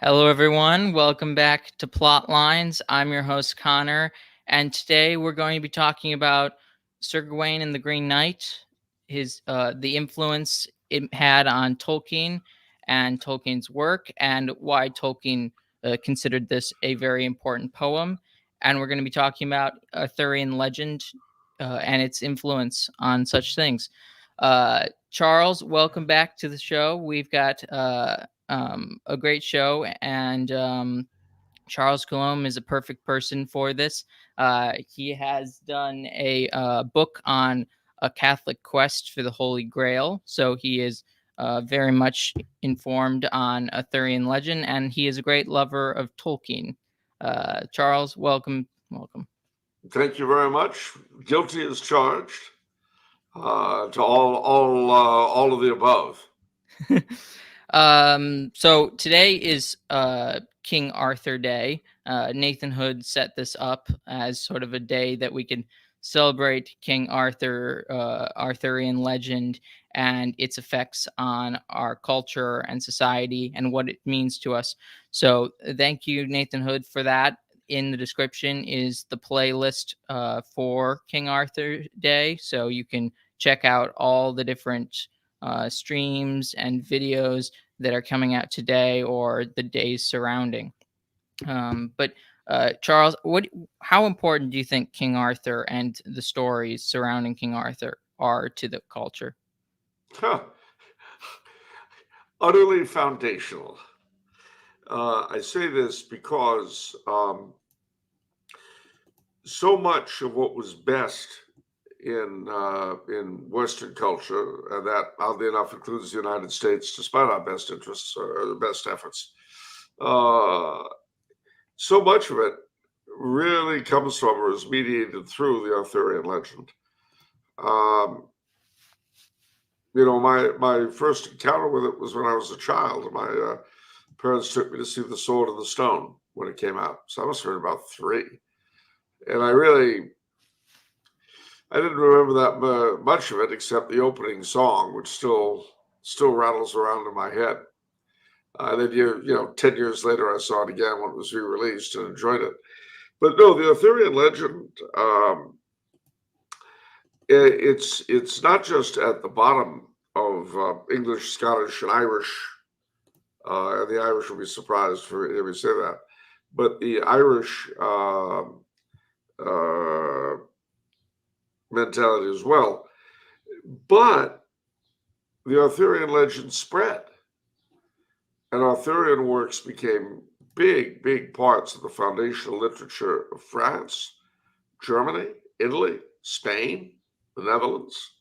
Hello, everyone. Welcome back to Plot Lines. I'm your host, Connor, and today we're going to be talking about Sir Gawain and the Green Knight, the influence it had on Tolkien and Tolkien's work, and why Tolkien considered this a very important poem. And we're going to be talking about Arthurian legend and its influence on such things. Charles, welcome back to the show. We've got a great show, and Charles Coulombe is a perfect person for this. He has done a book on a Catholic quest for the Holy Grail, so he is very much informed on Arthurian legend, and he is a great lover of Tolkien. Charles, welcome. Thank you very much. Guilty as charged. To all of the above. So today is King Arthur Day. Nathan Hood set this up as sort of a day that we can celebrate King Arthur, Arthurian legend, and its effects on our culture and society and what it means to us. So thank you, Nathan Hood, for that. In the description is the playlist for King Arthur Day, so you can check out all the different streams and videos that are coming out today or the days surrounding. But Charles, how important do you think King Arthur and the stories surrounding King Arthur are to the culture? Huh. Utterly foundational. I say this because so much of what was best in Western culture, and that oddly enough includes the United States, despite our best interests or the best efforts. So much of it really comes from or is mediated through the Arthurian legend. My first encounter with it was when I was a child. My parents took me to see The Sword and the Stone when it came out. So I must have been about 3. And I didn't remember that much of it except the opening song, which still rattles around in my head. Then 10 years later, I saw it again when it was re-released and enjoyed it. But no, the Arthurian legend, it's not just at the bottom of English, Scottish, and Irish. And the Irish will be surprised for hear me say that. But the Irish mentality as well. But the Arthurian legend spread. And Arthurian works became big parts of the foundational literature of France, Germany, Italy, Spain, the Netherlands.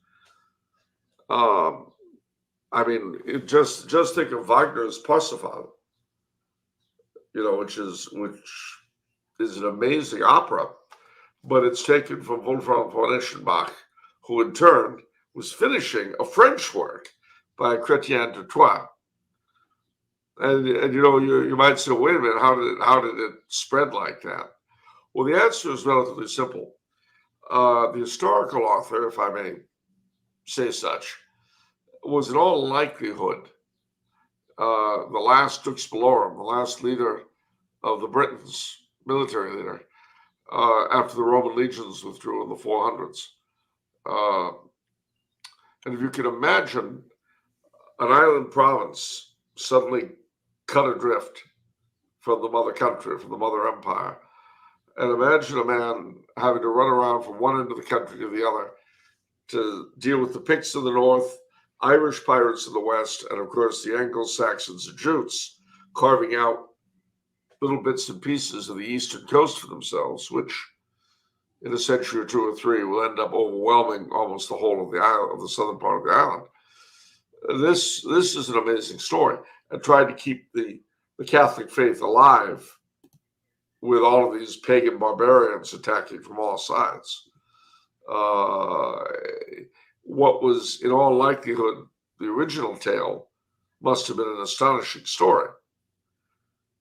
Just think of Wagner's Parsifal, which is an amazing opera, but it's taken from Wolfram von Eschenbach, who in turn was finishing a French work by Chrétien de Troyes. And you might say, wait a minute, how did it spread like that? Well, the answer is relatively simple. The historical author, if I may say such, was in all likelihood the last Dux Bellorum, the last leader of the Britons, military leader, after the Roman legions withdrew in the 400s. And if you can imagine an island province suddenly cut adrift from the mother country, from the mother empire, and imagine a man having to run around from one end of the country to the other to deal with the Picts in the north, Irish pirates in the west, and of course the Anglo-Saxons and Jutes carving out little bits and pieces of the eastern coast for themselves, which in a century or 2 or 3 will end up overwhelming almost the whole of the island, of the southern part of the island. This is an amazing story, and tried to keep the Catholic faith alive with all of these pagan barbarians attacking from all sides. What was in all likelihood the original tale must have been an astonishing story.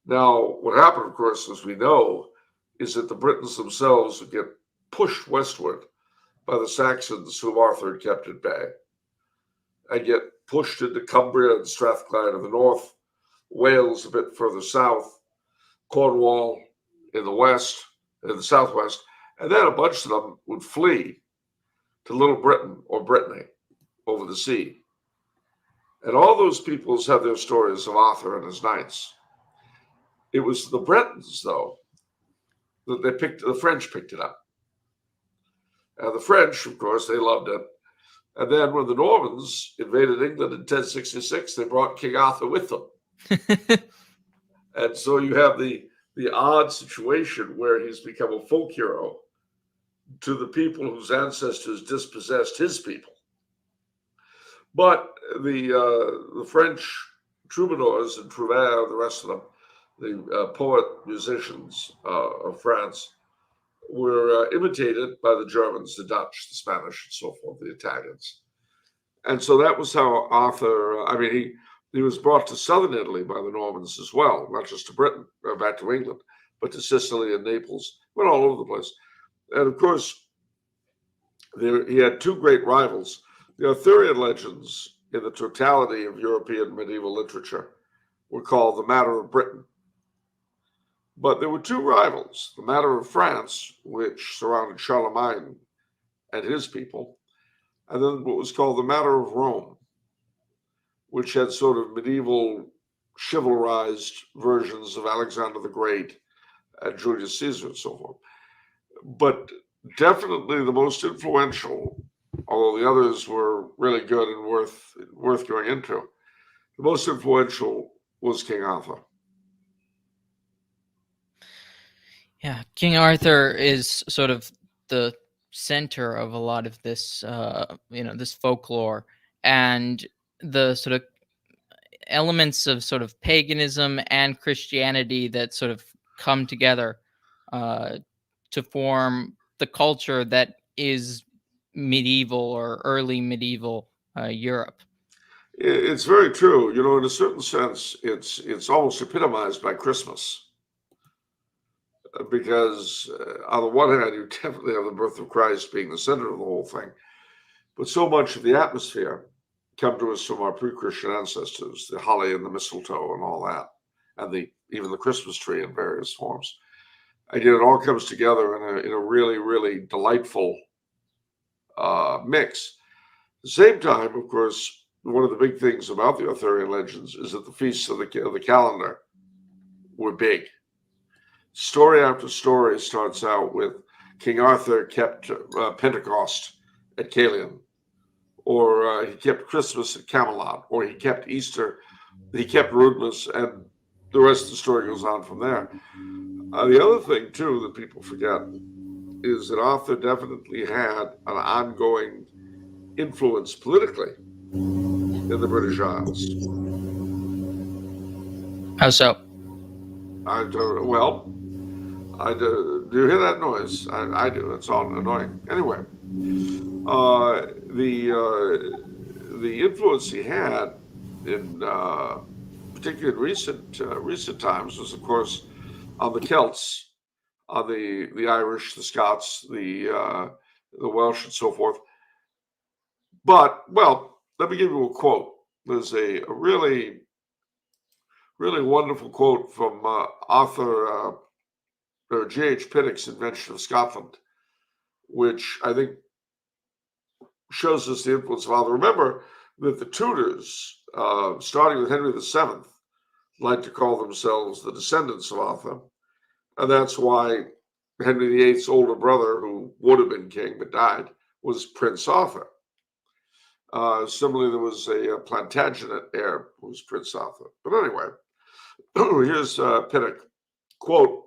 Now, what happened, of course, as we know, is that the Britons themselves would get pushed westward by the Saxons, whom Arthur had kept at bay, and get pushed into Cumbria and Strathclyde of the north, Wales a bit further south, Cornwall in the west, in the southwest, and then a bunch of them would flee to Little Britain or Brittany over the sea. And all those peoples have their stories of Arthur and his knights. It was the Bretons, though, that the French picked it up. And the French, of course, they loved it. And then when the Normans invaded England in 1066, they brought King Arthur with them. And so you have the odd situation where he's become a folk hero to the people whose ancestors dispossessed his people. But the French troubadours and trouvères, the rest of them, the poet musicians of France, were imitated by the Germans, the Dutch, the Spanish, and so forth, the Italians. And so that was how Arthur, he was brought to southern Italy by the Normans as well, not just to Britain, or back to England, but to Sicily and Naples, went all over the place. And of course, he had two great rivals. The Arthurian legends, in the totality of European medieval literature, were called the Matter of Britain. But there were two rivals, the Matter of France, which surrounded Charlemagne and his people, and then what was called the Matter of Rome, which had sort of medieval chivalrized versions of Alexander the Great and Julius Caesar and so forth. But definitely the most influential, although the others were really good and worth going into, the most influential was King Arthur. Yeah, King Arthur is sort of the center of a lot of this, this folklore and the sort of elements of sort of paganism and Christianity that sort of come together to form the culture that is medieval or early medieval Europe. It's very true. In a certain sense, it's almost epitomized by Christmas. Because on the one hand, you definitely have the birth of Christ being the center of the whole thing. But so much of the atmosphere come to us from our pre-Christian ancestors, the holly and the mistletoe and all that, and even the Christmas tree in various forms. Again, it all comes together in a really, really delightful mix. At the same time, of course, one of the big things about the Arthurian legends is that the feasts of the calendar were big. Story after story starts out with King Arthur kept Pentecost at Caerleon, or he kept Christmas at Camelot, or he kept Easter, he kept Roodmas, and the rest of the story goes on from there. The other thing, too, that people forget is that Arthur definitely had an ongoing influence politically in the British Isles. How so? Do you hear that noise? I do. It's all annoying. Anyway, the influence he had in particularly in recent times was, of course, on the Celts, on the Irish, the Scots, the Welsh, and so forth. But let me give you a quote. There's a really, really wonderful quote from Arthur. Or G.H. Pinnock's Invention of Scotland, which I think shows us the influence of Arthur. Remember that the Tudors, starting with Henry VII, like to call themselves the descendants of Arthur. And that's why Henry VIII's older brother, who would have been king but died, was Prince Arthur. Similarly, there was a Plantagenet heir who was Prince Arthur. But anyway, here's Pinnock, quote,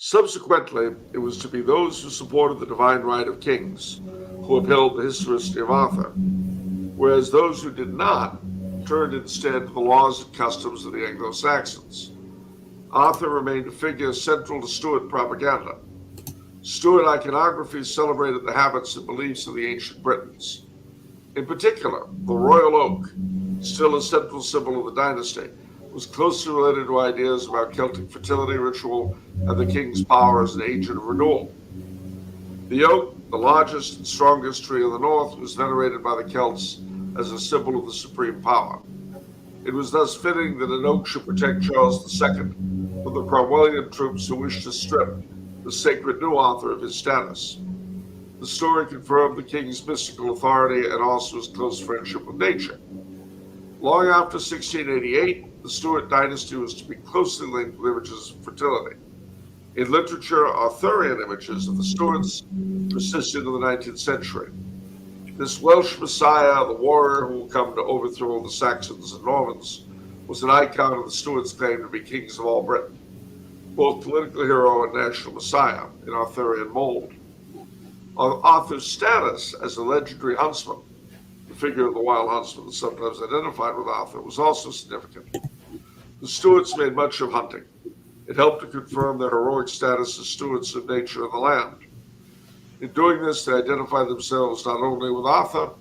"Subsequently, it was to be those who supported the divine right of kings who upheld the historicity of Arthur, whereas those who did not turned instead to the laws and customs of the Anglo-Saxons. Arthur remained a figure central to Stuart propaganda. Stuart iconography celebrated the habits and beliefs of the ancient Britons. In particular, the royal oak, still a central symbol of the dynasty, was closely related to ideas about Celtic fertility ritual and the king's power as an agent of renewal. The oak, the largest and strongest tree in the north, was venerated by the Celts as a symbol of the supreme power. It was thus fitting that an oak should protect Charles II from the Cromwellian troops who wished to strip the sacred new author of his status. The story confirmed the king's mystical authority and also his close friendship with nature. Long after 1688, the Stuart dynasty was to be closely linked with images of fertility. In literature, Arthurian images of the Stuarts persisted in the 19th century. This Welsh messiah, the warrior who will come to overthrow the Saxons and Normans, was an icon of the Stuarts' claim to be kings of all Britain, both political hero and national messiah in Arthurian mold. Arthur's status as a legendary huntsman, the figure of the wild huntsman that's sometimes identified with Arthur, was also significant. The Stuarts made much of hunting. It helped to confirm their heroic status as stewards of nature and the land. In doing this, they identified themselves not only with Arthur,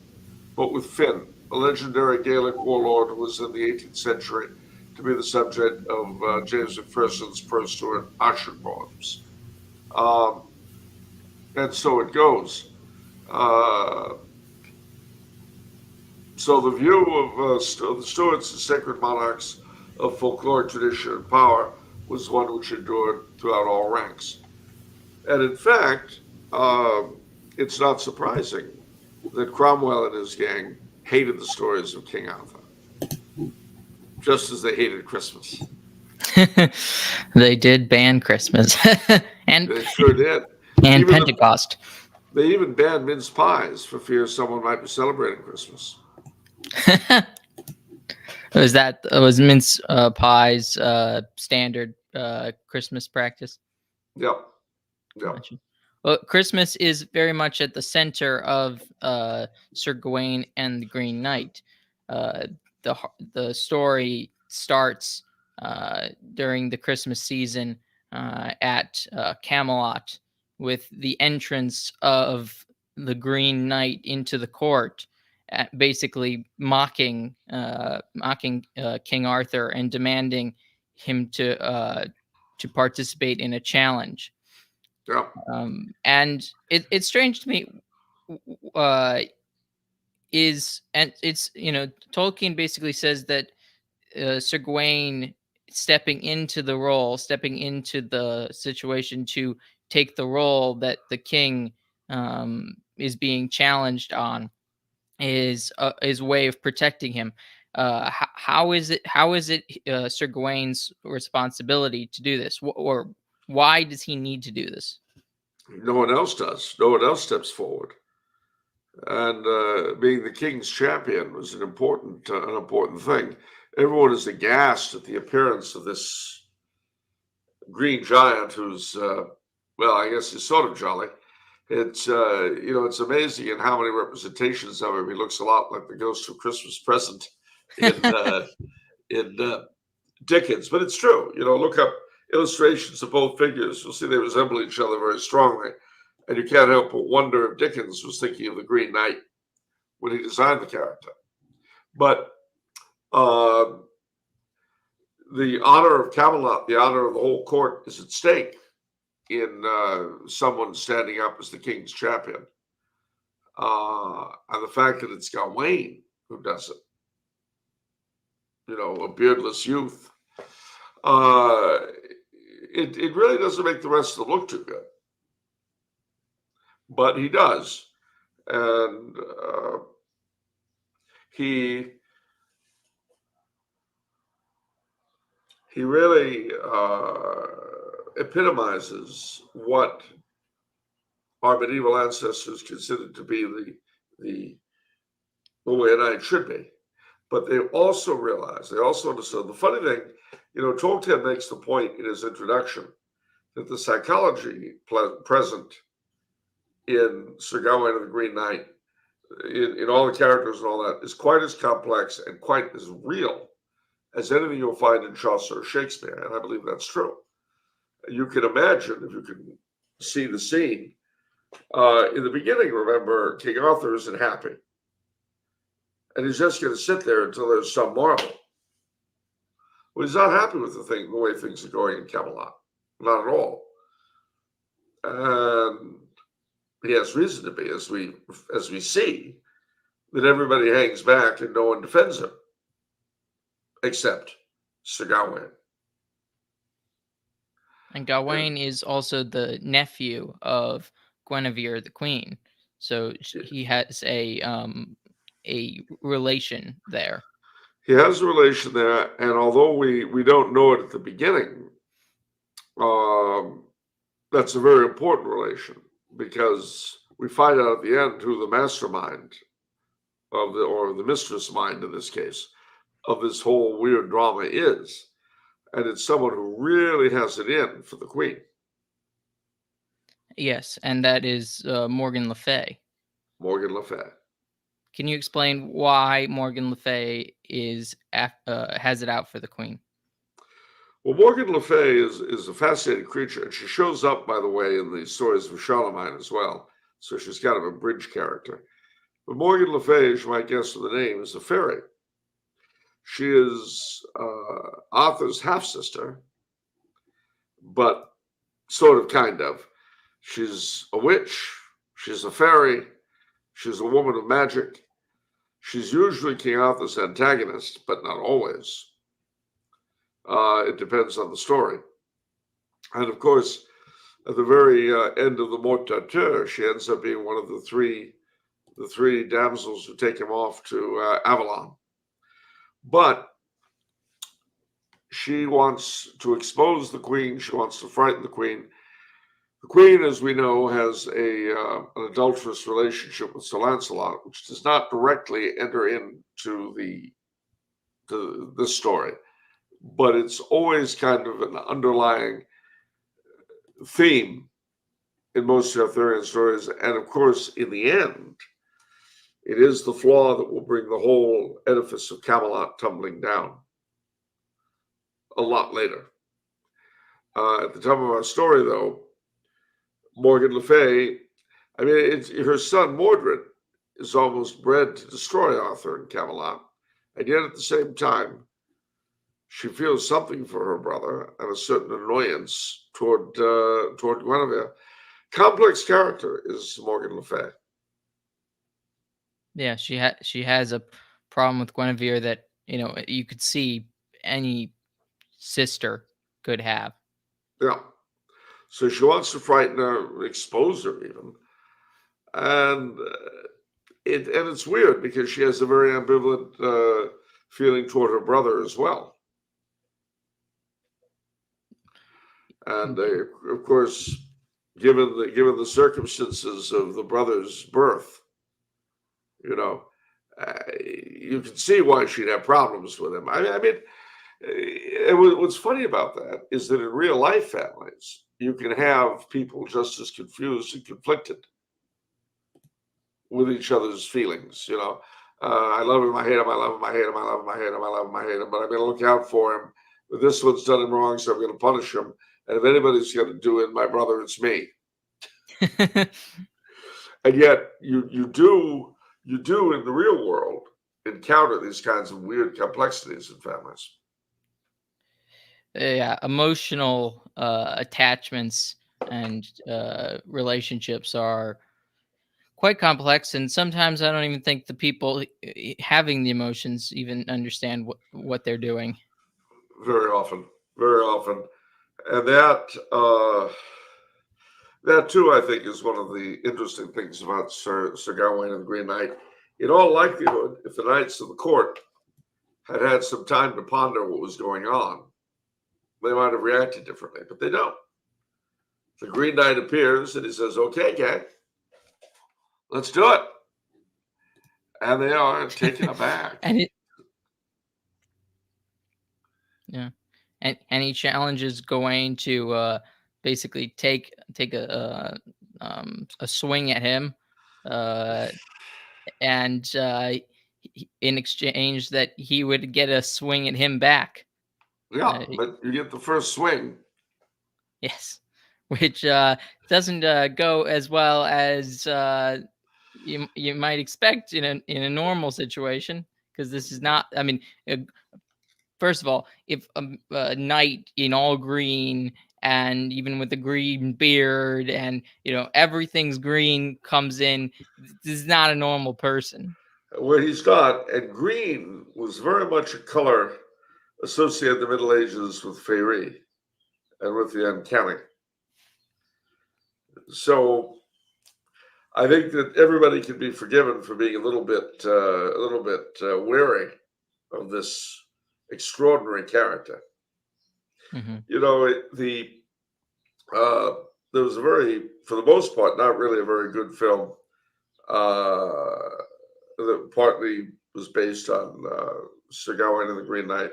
but with Finn, a legendary Gaelic warlord who was in the 18th century to be the subject of James Macpherson's pro-Stuart Action poems. And so it goes. So the view of the Stuarts as sacred monarchs of folkloric tradition and power was one which endured throughout all ranks. And in fact, it's not surprising that Cromwell and his gang hated the stories of King Arthur, just as they hated Christmas. They did ban Christmas. And they sure did. And even Pentecost. They even banned mince pies for fear someone might be celebrating Christmas. Was mince pies standard Christmas practice? Yep. Well, Christmas is very much at the center of Sir Gawain and the Green Knight. The story starts during the Christmas season at Camelot with the entrance of the Green Knight into the court, basically mocking King Arthur and demanding him to participate in a challenge. Yeah. And it's strange to me. Tolkien basically says that Sir Gawain stepping into the situation to take the role that the king is being challenged on is his way of protecting him. How is it Sir Gawain's responsibility to do this, or why does he need to do this? No one else does. No one else steps forward. And being the king's champion was an important thing. Everyone is aghast at the appearance of this green giant who's, I guess he's sort of jolly. It's, it's amazing in how many representations of him. He looks a lot like the Ghost of Christmas Present in Dickens. But it's true. Look up illustrations of both figures. You'll see they resemble each other very strongly. And you can't help but wonder if Dickens was thinking of the Green Knight when he designed the character. But the honor of Camelot, the honor of the whole court, is at stake in someone standing up as the king's champion. And the fact that it's Gawain who does it, a beardless youth, it really doesn't make the rest of them look too good. But he does. And he really epitomizes what our medieval ancestors considered to be the way a knight should be. But they also understood. The funny thing, Tolkien makes the point in his introduction that the psychology present in Sir Gawain and the Green Knight, in all the characters and all that, is quite as complex and quite as real as anything you'll find in Chaucer or Shakespeare, and I believe that's true. You can imagine, if you can see the scene, in the beginning, remember, King Arthur isn't happy. And he's just going to sit there until there's some marvel. Well, he's not happy with the way things are going in Camelot. Not at all. And he has reason to be, as we see, that everybody hangs back and no one defends him. except Sir Gawain. And Gawain is also the nephew of Guinevere, the queen. So he has a relation there. He has a relation there, and although we don't know it at the beginning, um, that's a very important relation because we find out at the end who the mastermind of the mistress mind in this case of this whole weird drama is, and it's someone who really has it in for the queen. Yes, and that is Morgan Le Fay. Morgan Le Fay. Can you explain why Morgan Le Fay has it out for the queen? Well, Morgan Le Fay is a fascinating creature, and she shows up, by the way, in the stories of Charlemagne as well. So she's kind of a bridge character. But Morgan Le Fay, as you might guess from the name, is a fairy. She is Arthur's half sister, but sort of kind of. She's a witch, she's a fairy, she's a woman of magic. She's usually King Arthur's antagonist, but not always. It depends on the story. And of course, at the very end of the Mort d'Arthur, she ends up being one of the three damsels who take him off to Avalon. But she wants to expose the queen. She wants to frighten the queen. The queen, as we know, has an adulterous relationship with Sir Lancelot, which does not directly enter into the story, but it's always kind of an underlying theme in most Arthurian stories. And of course, in the end, it is the flaw that will bring the whole edifice of Camelot tumbling down a lot later. At the time of our story, though, Morgan Le Fay, I mean, her son Mordred is almost bred to destroy Arthur and Camelot, and yet at the same time, she feels something for her brother and a certain annoyance toward Guinevere. Complex character is Morgan Le Fay. Yeah, she has a problem with Guinevere that you could see any sister could have. Yeah. So she wants to frighten her, expose her even. And it's weird because she has a very ambivalent feeling toward her brother as well. And of course, given the circumstances of the brother's birth, you can see why she'd have problems with him. I mean, what's funny about that is that in real life families, you can have people just as confused and conflicted with each other's feelings. I love him, I hate him, I love him, I hate him, I love him, I hate him, I love him, I hate him, but I'm going to look out for him. But this one's done him wrong, so I'm going to punish him. And if anybody's going to do it, my brother, it's me. And yet, you do in the real world encounter these kinds of weird complexities in families. Yeah, emotional attachments and relationships are quite complex, and sometimes I don't even think the people having the emotions even understand what they're doing. Very often, and that too, I think, is one of the interesting things about Sir Gawain and the Green Knight. In all likelihood, if the knights of the court had some time to ponder what was going on, they might have reacted differently, but they don't. The Green Knight appears and he says, "Okay, gang, let's do it." And they are taken aback. And he challenges Gawain to basically take a swing at him, and in exchange that he would get a swing at him back. Yeah, but you get the first swing. Yes, which doesn't go as well as you might expect in a normal situation, because this is not. I mean, first of all, if a knight in all green and even with a green beard and everything's green comes in, this is not a normal person. Where he's got, and green was very much a color associate the Middle Ages with Faerie and with the uncanny. So I think that everybody can be forgiven for being a little bit wary of this extraordinary character. Hmm. You know, uh, there was a for the most part, not really a very good film that partly was based on Sir Gawain and the Green Knight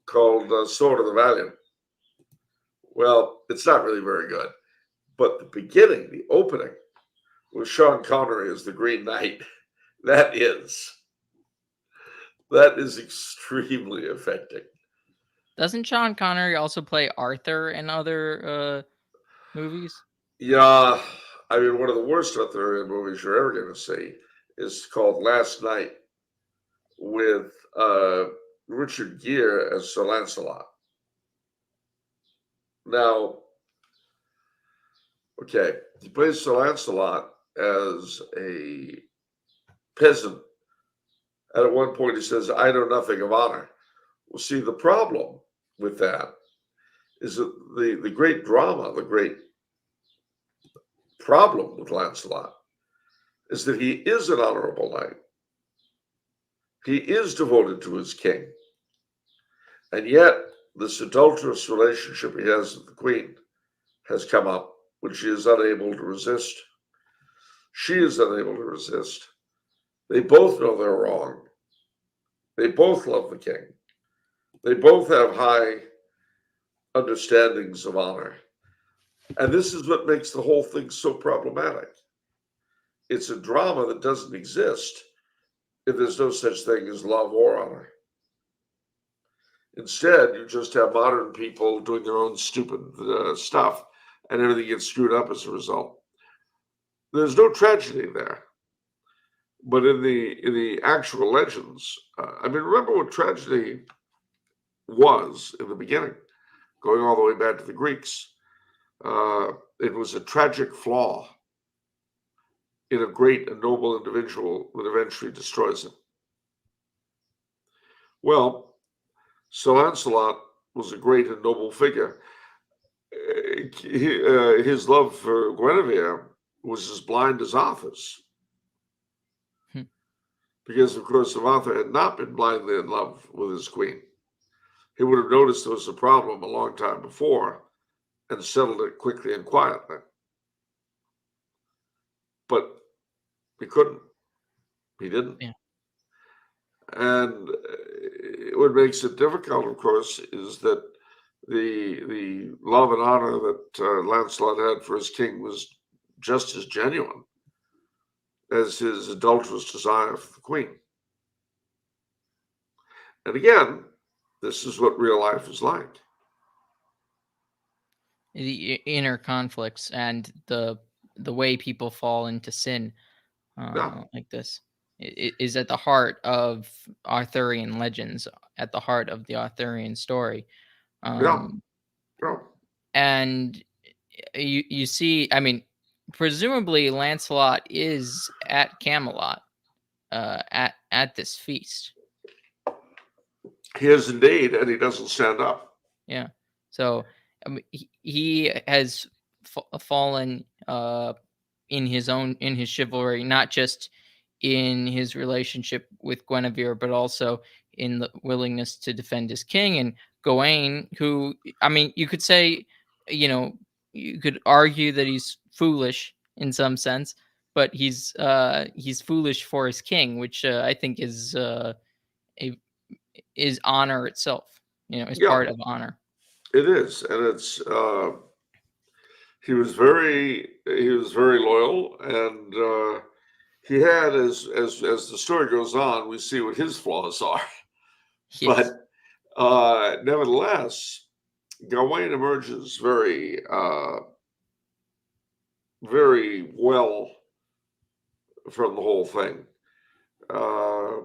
called Sword of the Valiant. Well, it's not really very good, but the beginning, the opening, with Sean Connery as the Green Knight, that is extremely affecting. Doesn't Sean Connery also play Arthur in other movies? Yeah, I mean, one of the worst Arthurian movies you're ever going to see is called Last Night with Richard Gere as Sir Lancelot. Now, okay, he plays Sir Lancelot as a peasant. And at one point he says, I know nothing of honor. Well, see, the problem with that is that the great drama, the great problem with Lancelot is that he is an honorable knight. He is devoted to his king. And yet, this adulterous relationship he has with the queen has come up, which she is unable to resist. She is unable to resist. They both know they're wrong. They both love the king. They both have high understandings of honor. And this is what makes the whole thing so problematic. It's a drama that doesn't exist if there's no such thing as love or honor. Instead, you just have modern people doing their own stupid stuff, and everything gets screwed up as a result. There's no tragedy there, but in the actual legends, I mean, remember what tragedy was in the beginning, going all the way back to the Greeks. It was a tragic flaw in a great and noble individual that eventually destroys him. Well, Sir Lancelot was a great and noble figure. His love for Guinevere was as blind as Arthur's. Hmm. Because, of course, if Arthur had not been blindly in love with his queen, he would have noticed there was a problem a long time before and settled it quickly and quietly. But he couldn't. He didn't. Yeah. And what makes it difficult, of course, is that the love and honor that Lancelot had for his king was just as genuine as his adulterous desire for the queen. And again, this is what real life is like. The inner conflicts and the way people fall into sin Yeah, like this is at the heart of Arthurian legends, at the heart of the Arthurian story. yeah, Um, yeah. and you see, I mean, presumably Lancelot is at Camelot at this feast. He is indeed, and he doesn't stand up. Yeah. So he has fallen in his chivalry, not just in his relationship with Guinevere, but also in the willingness to defend his king. And Gawain, who, I mean, you could say, you know, you could argue that he's foolish in some sense, but he's foolish for his king, which I think a is honor itself. Is Yeah, part of honor. it is, and it's he was very loyal, and he had as the story goes on, we see what his flaws are. Yes. But nevertheless, Gawain emerges very well from the whole thing. Uh,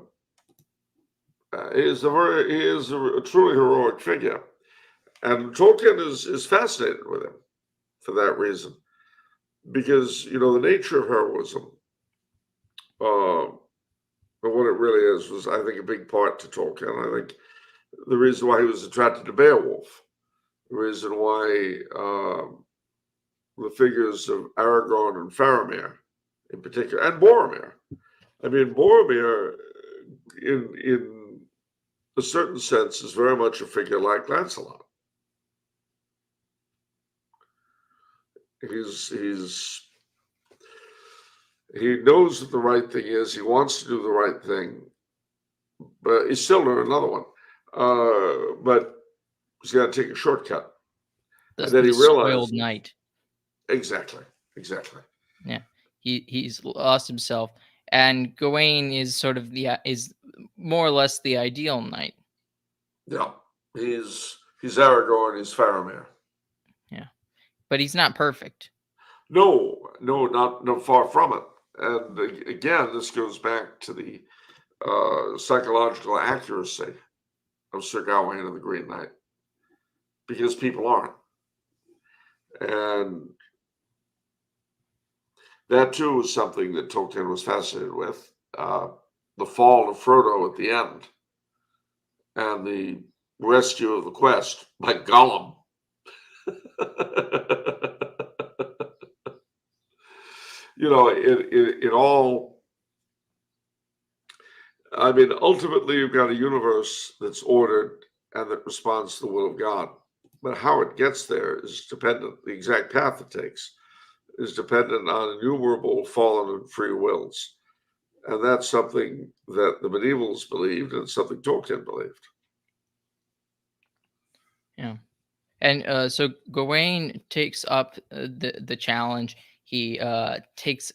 he is a truly heroic figure, and Tolkien is fascinated with him for that reason, because the nature of heroism, and what it really is, was I think a big part to Tolkien. I think the reason why he was attracted to Beowulf, the reason why the figures of Aragorn and Faramir in particular, and Boromir. I mean, Boromir, in a certain sense, is very much a figure like Lancelot. He knows what the right thing is. He wants to do the right thing, but he's still learning another one. But he's got to take a shortcut, and then he realized knight. Exactly. Yeah, he's lost himself, and Gawain is sort of is more or less the ideal knight. Yeah, he's Aragorn, he's Faramir. Yeah, but he's not perfect. No, not far from it. And again, this goes back to the psychological accuracy of Sir Gawain and the Green Knight, because people aren't. And that too was something that Tolkien was fascinated with. The fall of Frodo at the end and the rescue of the quest by Gollum. You know, it all, I mean, ultimately you've got a universe that's ordered and that responds to the will of God. But how it gets there is dependent, the exact path it takes is dependent on innumerable fallen and free wills. And that's something that the medievals believed and something Tolkien believed. Yeah. And so Gawain takes up the challenge. He takes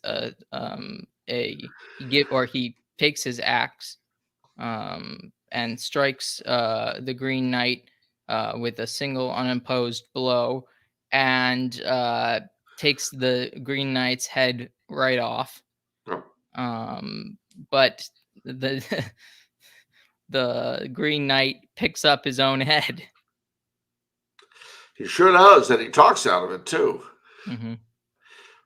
he takes his axe and strikes the Green Knight with a single unopposed blow, and takes the Green Knight's head right off. But the the Green Knight picks up his own head. He sure does, and he talks out of it too, mm-hmm.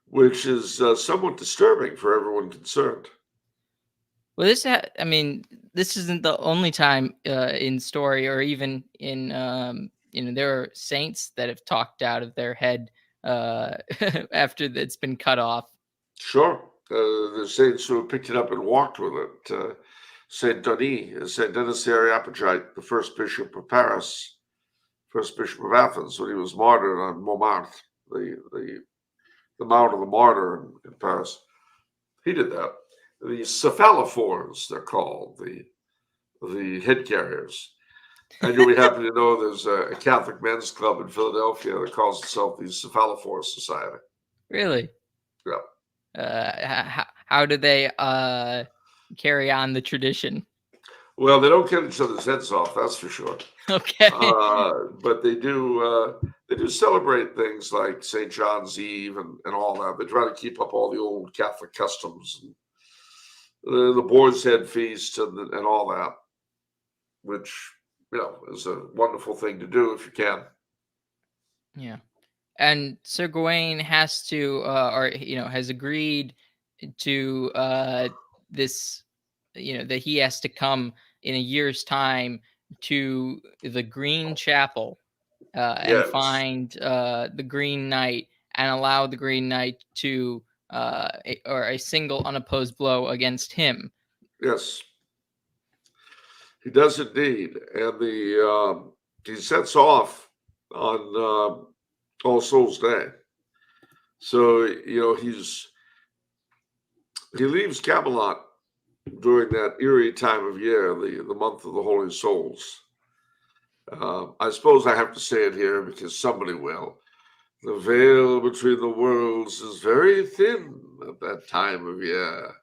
which is somewhat disturbing for everyone concerned. Well, this isn't the only time in story, or even in there are saints that have talked out of their head after it's been cut off. Sure, the saints who have picked it up and walked with it. Saint Denis the Areopagite, the first bishop of Paris, first bishop of Athens, when he was martyred on Montmartre, the Mount of the Martyr in Paris. He did that. The cephalophores, they're called, the head carriers. And you'll be happy to know there's a Catholic men's club in Philadelphia that calls itself the Cephalophore Society. Really? Yeah. How do they carry on the tradition? Well, they don't cut each other's heads off, that's for sure. Okay. But they do celebrate things like St. John's Eve and all that. They try to keep up all the old Catholic customs, and the Boar's Head Feast and all that, which, is a wonderful thing to do if you can. Yeah. And Sir Gawain has to, has agreed to this, that he has to come in a year's time to the Green Chapel and find the Green Knight and allow the Green Knight to, or a single unopposed blow against him. Yes, he does indeed. And he sets off on All Souls Day. So, he leaves Camelot during that eerie time of year, the month of the Holy Souls. I suppose I have to say it here because somebody will. The veil between the worlds is very thin at that time of year.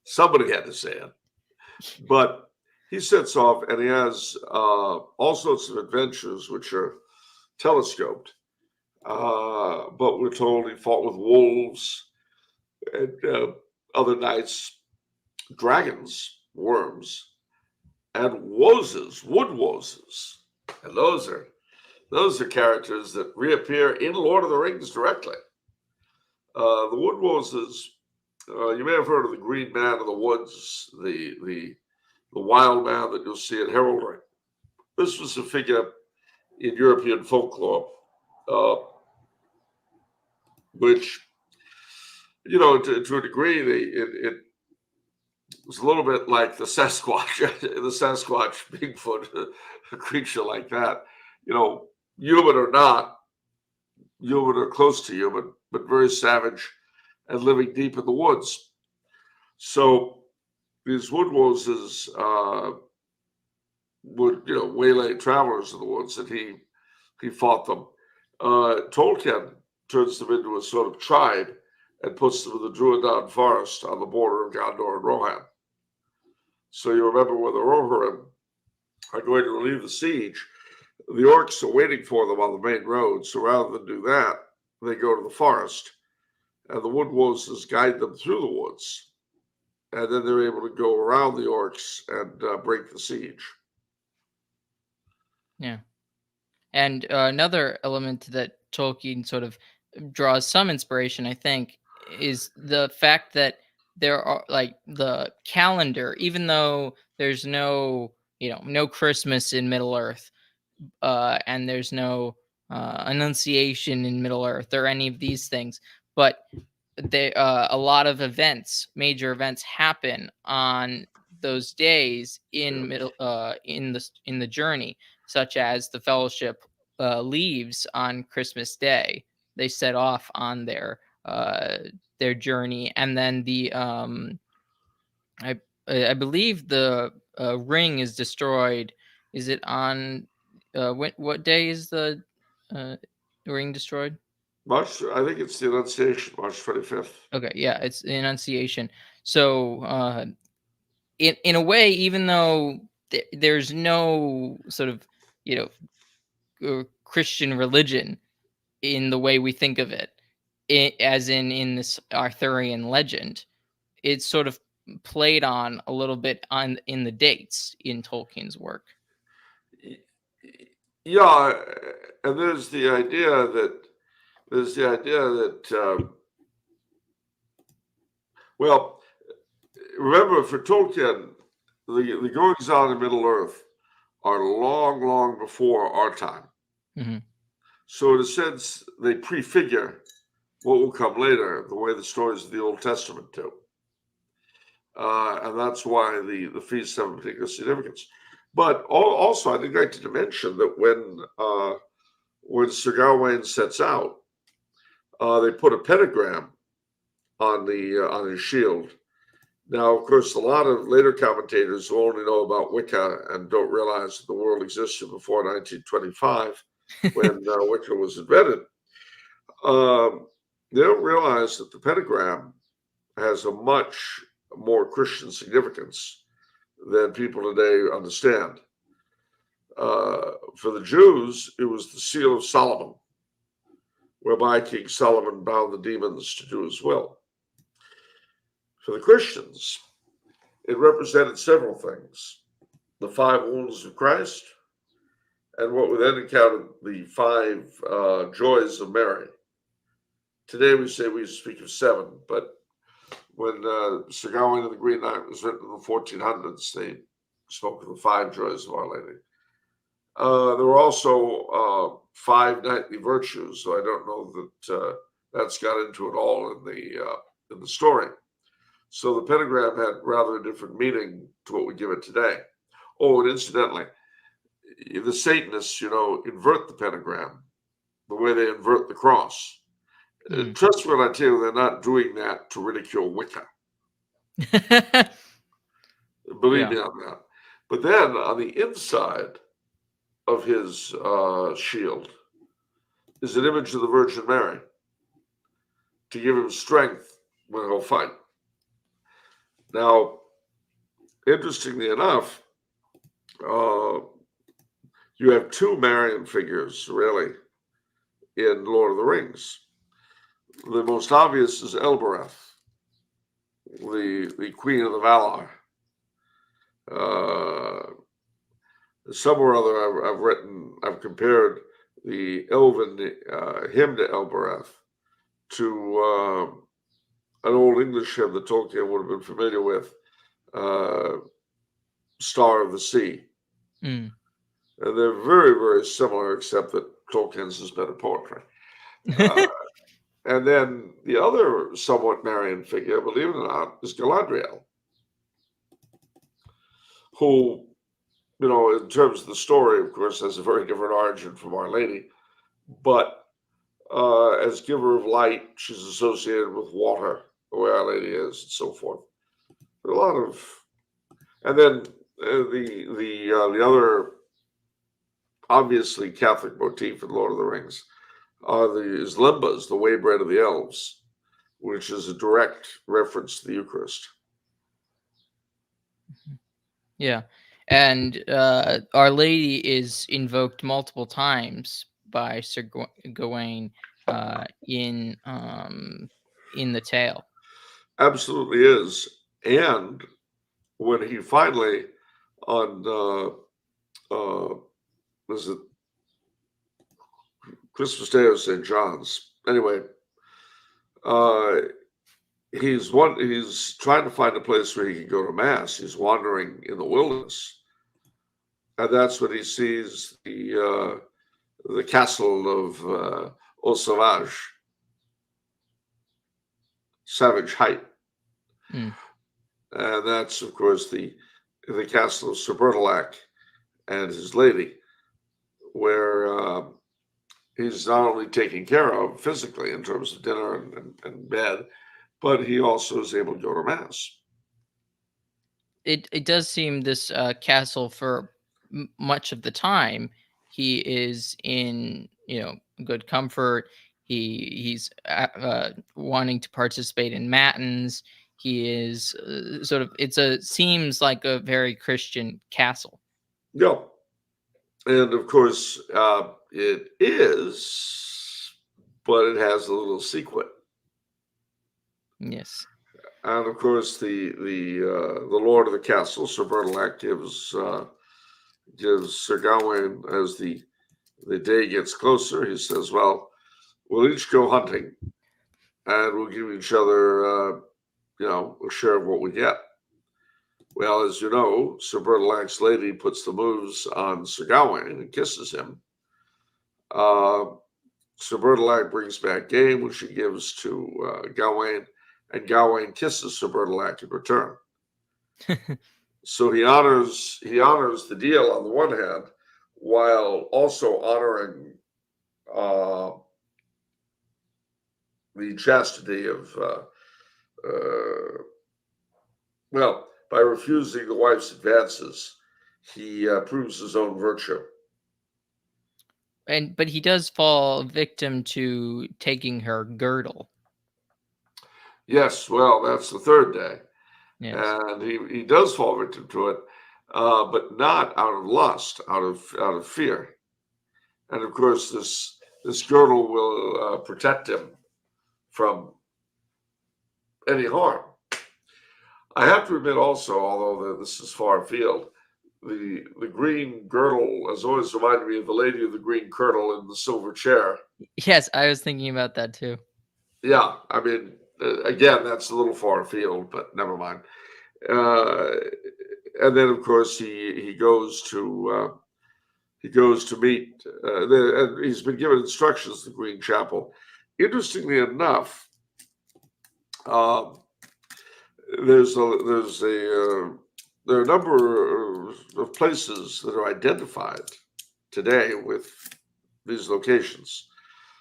Somebody had to say it. But he sets off and he has all sorts of adventures which are telescoped. But we're told he fought with wolves and other knights, dragons, worms, and wozes, wood wozes. And those are characters that reappear in Lord of the Rings directly. The wood wozes, you may have heard of the Green Man of the Woods, the wild man that you'll see at heraldry. this was a figure in European folklore, uh, which, to a degree, it was a little bit like the Sasquatch, Bigfoot, a creature like that. Human or not, human or close to human, but very savage and living deep in the woods. So these wood wolves would, waylay travelers in the woods, and he fought them. Tolkien turns them into a sort of tribe and puts them in the Druidan forest on the border of Gondor and Rohan. So you remember when the Rohirrim are going to relieve the siege, the orcs are waiting for them on the main road. So rather than do that, they go to the forest, and the wood wolves guide them through the woods. And then they're able to go around the orcs and break the siege. Yeah. And another element that Tolkien sort of draws some inspiration, I think, is the fact that there are like the calendar, even though there's no Christmas in Middle Earth, and there's no Annunciation in Middle Earth or any of these things, but a lot of major events happen on those days in the journey, such as the Fellowship leaves on Christmas Day. They set off on their journey, and then I believe the ring is destroyed. Is it on what day is the ring destroyed? I think it's the Annunciation, March 25th. Okay, yeah, it's the Annunciation. So, in a way, even though there's no sort of, Christian religion in the way we think of it, as in this Arthurian legend, it's sort of played on a little bit in the dates in Tolkien's work. Yeah, and there's the idea that well, remember, for Tolkien, the goings on in Middle Earth are long, long before our time. Mm-hmm. So, in a sense, they prefigure what will come later, the way the stories of the Old Testament do. And that's why the feasts have a particular significance. But also, I neglected to mention that when Sir Gawain sets out, they put a pentagram on his shield. Now, of course, a lot of later commentators who only know about Wicca and don't realize that the world existed before 1925, when Wicca was invented, they don't realize that the pentagram has a much more Christian significance than people today understand. For the Jews, it was the seal of Solomon, whereby King Solomon bound the demons to do his will. For the Christians, it represented several things: the 5 wounds of Christ, and what we then encountered, the 5 joys of Mary. Today we speak of 7, but when Sir Gawain and the Green Knight was written in the 1400s, they spoke of the 5 joys of Our Lady. There were also 5 knightly virtues, so I don't know that that's got into it all in the story. So the pentagram had rather a different meaning to what we give it today. Oh, and incidentally, the Satanists, invert the pentagram the way they invert the cross. Trust me when I tell you, they're not doing that to ridicule Wicca. Believe me on that. But then on the inside of his shield is an image of the Virgin Mary to give him strength when he'll fight. Now, interestingly enough, you have 2 Marian figures, really, in Lord of the Rings. The most obvious is Elbereth, the Queen of the Valar. Somewhere or other, I've compared the Elven hymn to Elbereth to an old English hymn that Tolkien would have been familiar with, Star of the Sea. and they're very, very similar, except that Tolkien's is better poetry. Uh, and then the other somewhat Marian figure, believe it or not, is Galadriel, who, in terms of the story, of course, has a very different origin from Our Lady, but as giver of light, she's associated with water, the way Our Lady is, and so forth. There are a lot of, and then the other obviously Catholic motif in Lord of the Rings is limbas, the way bread of the elves, which is a direct reference to the Eucharist. Yeah, and Our Lady is invoked multiple times by Sir Gawain in the tale. Absolutely is. And when he finally, on was it Christmas Day or St. John's? Anyway, he's trying to find a place where he can go to mass. He's wandering in the wilderness, and that's when he sees the castle of Au Sauvage, Savage Height, Mm. and that's of course the castle of Sir Bertilac and his lady, where he's not only taken care of physically in terms of dinner and bed, but he also is able to go to mass. It does seem this castle for much of the time he is in good comfort. He's wanting to participate in matins. He is sort of seems like a very Christian castle. Yeah, and of course it is, but it has a little secret. Yes. And of course, the lord of the castle, Sir Bertilac, gives Sir Gawain, as the day gets closer, he says, "Well, we'll each go hunting, and we'll give each other, a share of what we get." Well, as you know, Sir Bertilac's lady puts the moves on Sir Gawain and kisses him. Sir Bertilac brings back game, which he gives to Gawain, and Gawain kisses Sir Bertilac in return. So he honors the deal on the one hand, while also honoring the chastity of by refusing the wife's advances, he proves his own virtue. But he does fall victim to taking her girdle. Yes, well, that's the third day. Yes. And he does fall victim to it, but not out of lust, out of fear. And of course, this girdle will protect him from any harm. I have to admit also, although this is far afield, the green girdle has always reminded me of the lady of the green kirtle in the silver chair. Yes, I was thinking about that too. Yeah, I mean, again, that's a little far afield, but never mind. And then, of course, he goes to meet. And he's been given instructions to the Green Chapel. Interestingly enough, there are a number of places that are identified today with these locations.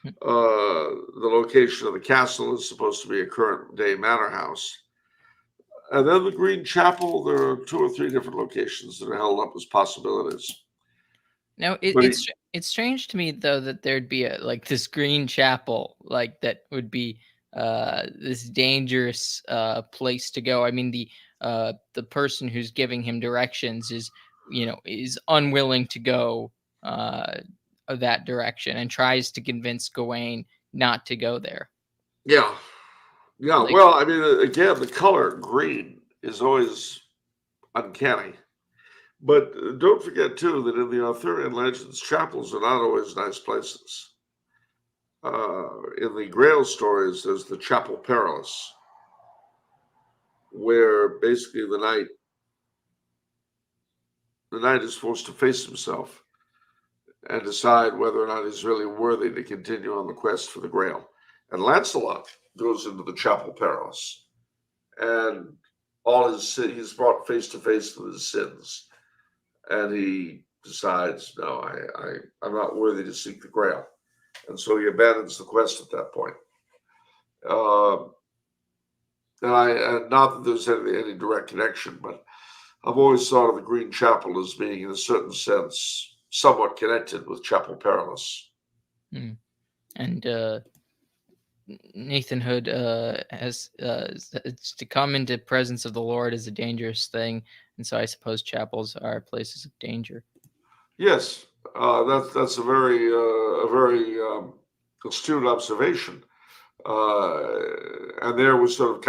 The location of the castle is supposed to be a current day manor house. And then the Green Chapel, there are 2 or 3 different locations that are held up as possibilities. Now it's strange to me though that there'd be this Green Chapel that would be this dangerous place to go. I mean the person who's giving him directions is unwilling to go that direction and tries to convince Gawain not to go there. Yeah. Well, I mean, again, the color green is always uncanny. But don't forget, too, that in the Arthurian legends, chapels are not always nice places. In the Grail stories, there's the Chapel Perilous, where basically the knight is forced to face himself and decide whether or not he's really worthy to continue on the quest for the Grail. And Lancelot goes into the Chapel Perilous, and he's brought face to face with his sins, and he decides, no, I'm not worthy to seek the Grail, and so he abandons the quest at that point. Uh, and not that there's any direct connection, but I've always thought of the Green Chapel as being, in a certain sense, somewhat connected with Chapel Perilous. And Nathan Hood has it's to come into presence of the Lord is a dangerous thing, and so I suppose chapels are places of danger. Yes, that's a very astute observation. And there was sort of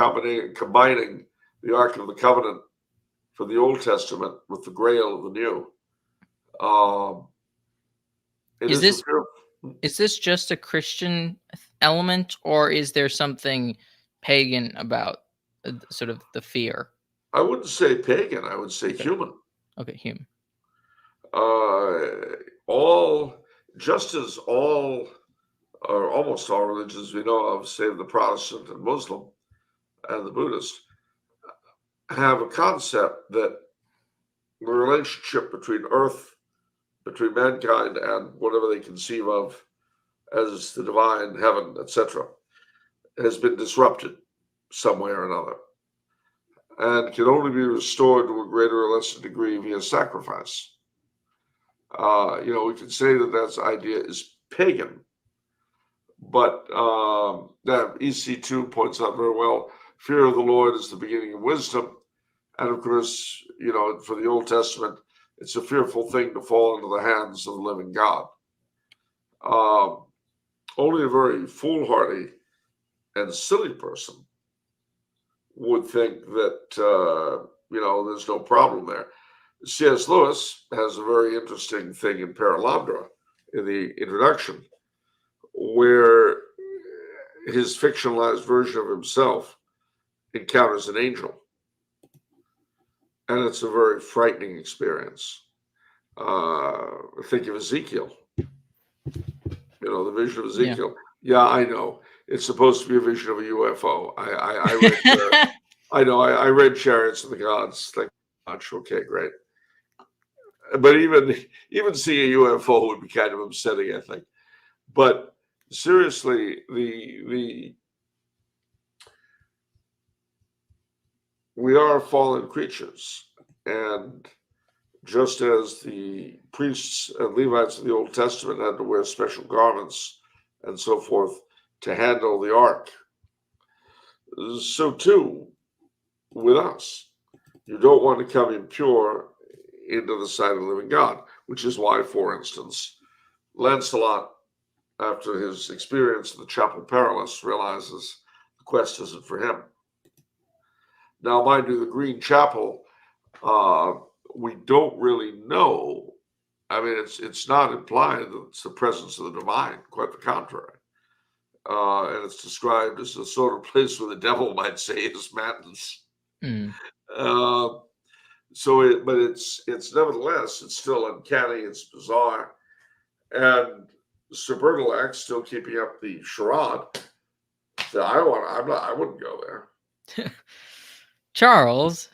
combining the Ark of the Covenant from the Old Testament with the Grail of the New. Is this just a Christian element, or is there something pagan about sort of the fear? I wouldn't say pagan. I would say human. Okay, human. Just as all, or almost all religions we know of, save the Protestant and Muslim and the Buddhist, have a concept that the relationship between mankind and whatever they conceive of as the divine, heaven, etc., has been disrupted some way or another, and can only be restored to a greater or lesser degree via sacrifice. We can say that idea is pagan, but that EC2 points out very well, fear of the Lord is the beginning of wisdom. And of course, for the Old Testament, it's a fearful thing to fall into the hands of the living God. Only a very foolhardy and silly person would think that, there's no problem there. C.S. Lewis has a very interesting thing in Perelandra, in the introduction, where his fictionalized version of himself encounters an angel. And it's a very frightening experience. Think of Ezekiel. The vision of Ezekiel. Yeah, I know. It's supposed to be a vision of a UFO. I read. I know. I read Chariots of the Gods. Like, much. Okay, great. But even seeing a UFO would be kind of upsetting, I think. But seriously, we are fallen creatures, and just as the priests and Levites of the Old Testament had to wear special garments and so forth to handle the ark, so too with us. You don't want to come impure into the sight of the living God, which is why, for instance, Lancelot, after his experience in the Chapel Perilous, realizes the quest isn't for him. Now, mind you, the Green Chapel, we don't really know. I mean, it's not implied that it's the presence of the divine, quite the contrary. And it's described as the sort of place where the devil might say his madness. But it's nevertheless, it's still uncanny, it's bizarre. And Sir Bertilac, still keeping up the charade, said, I wouldn't go there. Charles,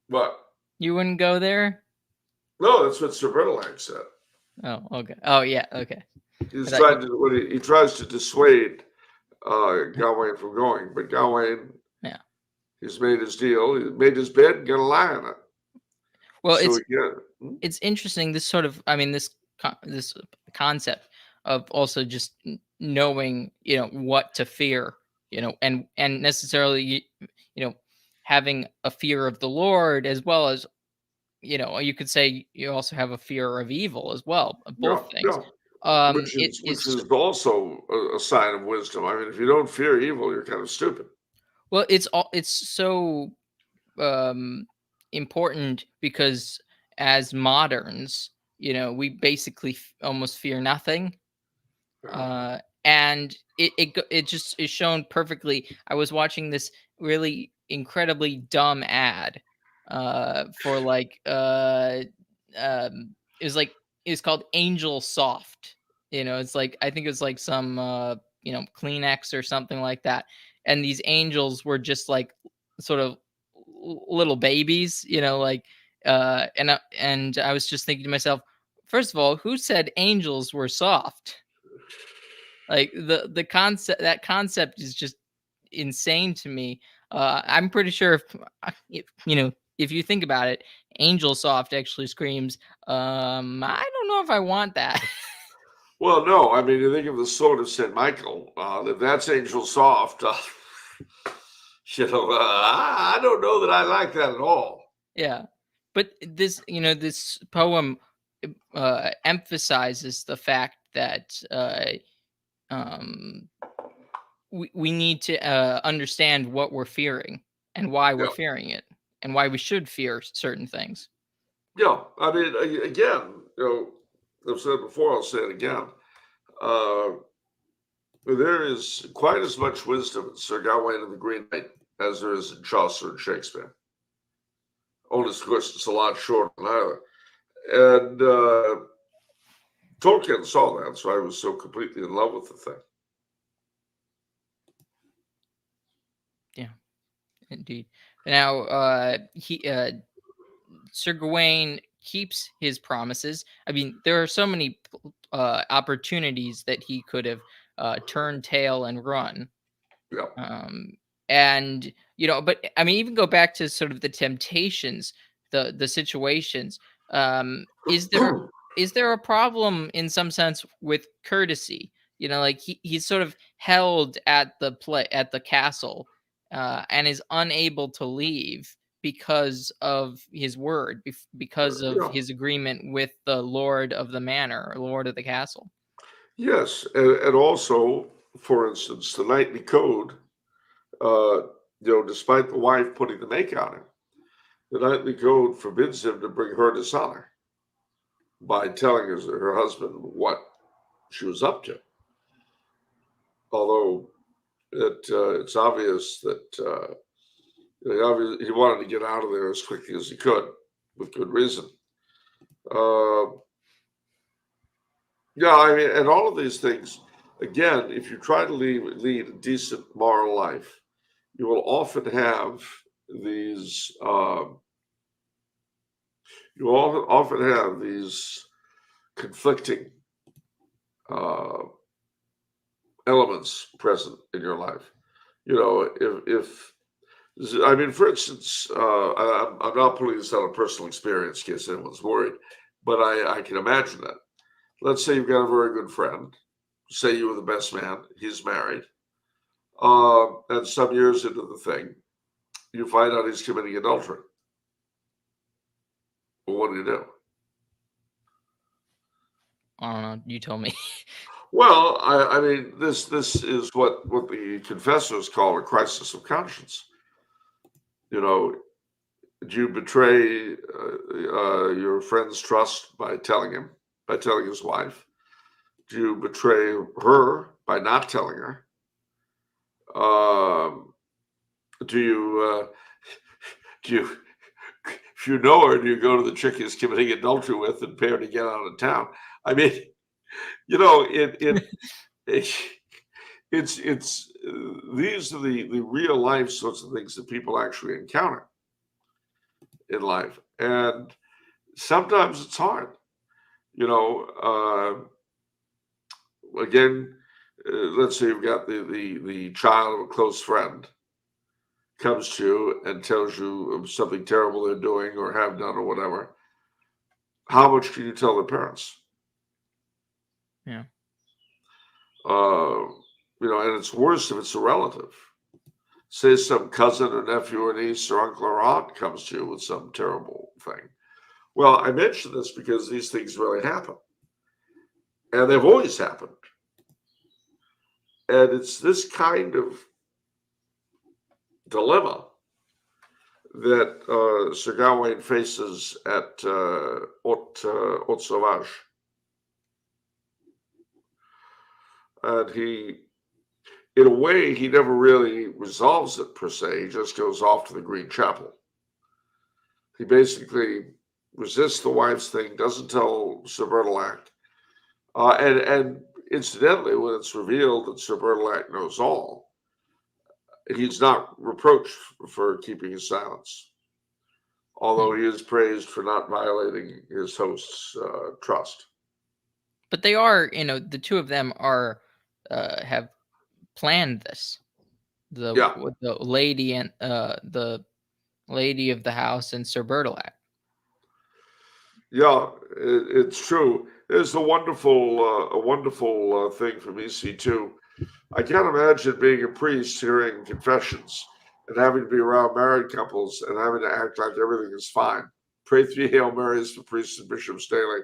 what? You wouldn't go there? No, that's what Sir Bertilac said. Oh, okay. Oh, yeah, okay. He tries to dissuade Gawain from going, but Gawain, he's made his deal. He made his bed and got to lie on it. Well, it's interesting. This sort of, this concept of also just knowing, what to fear, and necessarily, having a fear of the Lord, as well as, you could say you also have a fear of evil as well. Both things. Which is also a sign of wisdom. I mean, if you don't fear evil, you're kind of stupid. Well, it's so important, because as moderns, we basically almost fear nothing. And it just is shown perfectly. I was watching this really incredibly dumb ad for like it was like is called Angel Soft. It's like, I think it was like some Kleenex or something like that. And these angels were just like sort of little babies, and I was just thinking to myself, first of all, who said angels were soft? Like the concept, that concept is just insane to me. I'm pretty sure if you think about it, Angel Soft actually screams, I don't know if I want that. Well, no, I mean, you think of the sword of St. Michael, if that's Angel Soft, I don't know that I like that at all. Yeah. But this poem emphasizes the fact that um, we need to understand what we're fearing and why we're Yeah. fearing it and why we should fear certain things. Yeah. I mean, again, I've said it before, I'll say it again. There is quite as much wisdom in Sir Gawain and the Green Knight as there is in Chaucer and Shakespeare. Only, of course, it's a lot shorter than either. And Tolkien saw that, so I was so completely in love with the thing. Yeah, indeed. Now, Sir Gawain keeps his promises. I mean, there are so many opportunities that he could have turned tail and run. Yeah. And but I mean, even go back to sort of the temptations, the situations. Is there a problem in some sense with courtesy? Like he's sort of held at the castle, and is unable to leave because of his word, because of Yeah. his agreement with the lord of the manor, or lord of the castle. Yes. And also, for instance, the knightly code, despite the wife putting the make on him, the knightly code forbids him to bring her dishonor by telling her husband what she was up to. Although it's obvious that he wanted to get out of there as quickly as he could, with good reason. Yeah, I mean, and all of these things, again, if you try to lead a decent moral life, you will often have these. You often have these conflicting uh, elements present in your life. If I mean, for instance, I'm not putting this on a personal experience in case anyone's worried, but I can imagine that. Let's say you've got a very good friend. Say you were the best man. He's married. And some years into the thing, you find out he's committing adultery. Well, what do you do? I don't know. You tell me. Well, I mean, this is what the confessors call a crisis of conscience. Do you betray your friend's trust by telling his wife? Do you betray her by not telling her? Do you if you know her, do you go to the chick he's committing adultery with and pay her to get out of town? I mean, it's these are the real life sorts of things that people actually encounter in life, and sometimes it's hard. Again, let's say you've got the child of a close friend comes to you and tells you of something terrible they're doing or have done or whatever. How much can you tell the parents? Yeah. And it's worse if it's a relative. Say some cousin or nephew or niece or uncle or aunt comes to you with some terrible thing. Well, I mention this because these things really happen. And they've always happened. And it's this kind of dilemma that Sir Gawain faces at Haute Sauvage. And in a way, he never really resolves it per se. He just goes off to the Green Chapel. He basically resists the wife's thing, doesn't tell Sir Bertilac. And incidentally, when it's revealed that Sir Bertilac knows all, he's not reproached for keeping his silence, although he is praised for not violating his host's trust. But they are, the two of them are have planned this. Yeah, The lady and the lady of the house and Sir Bertilac. yeah, it's true. There's a wonderful thing from EC2. I can't imagine being a priest hearing confessions and having to be around married couples and having to act like everything is fine. Pray 3 Hail Marys for priests and bishops daily.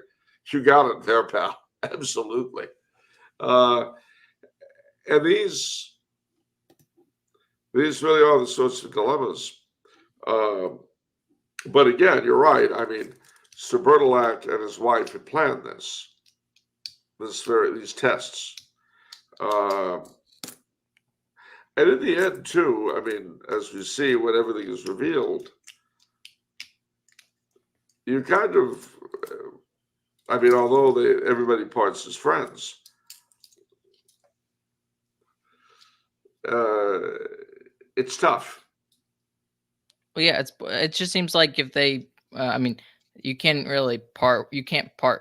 You got it there, pal. Absolutely. Uh, and these really are the sorts of dilemmas. Uh, but again, you're right. I mean, Sir Bertilac and his wife had planned these tests. Uh, and in the end, too, I mean, as we see when everything is revealed, you kind of, I mean, although everybody parts as friends, uh, it's tough. Well, yeah, it just seems like if they, I mean, you can't part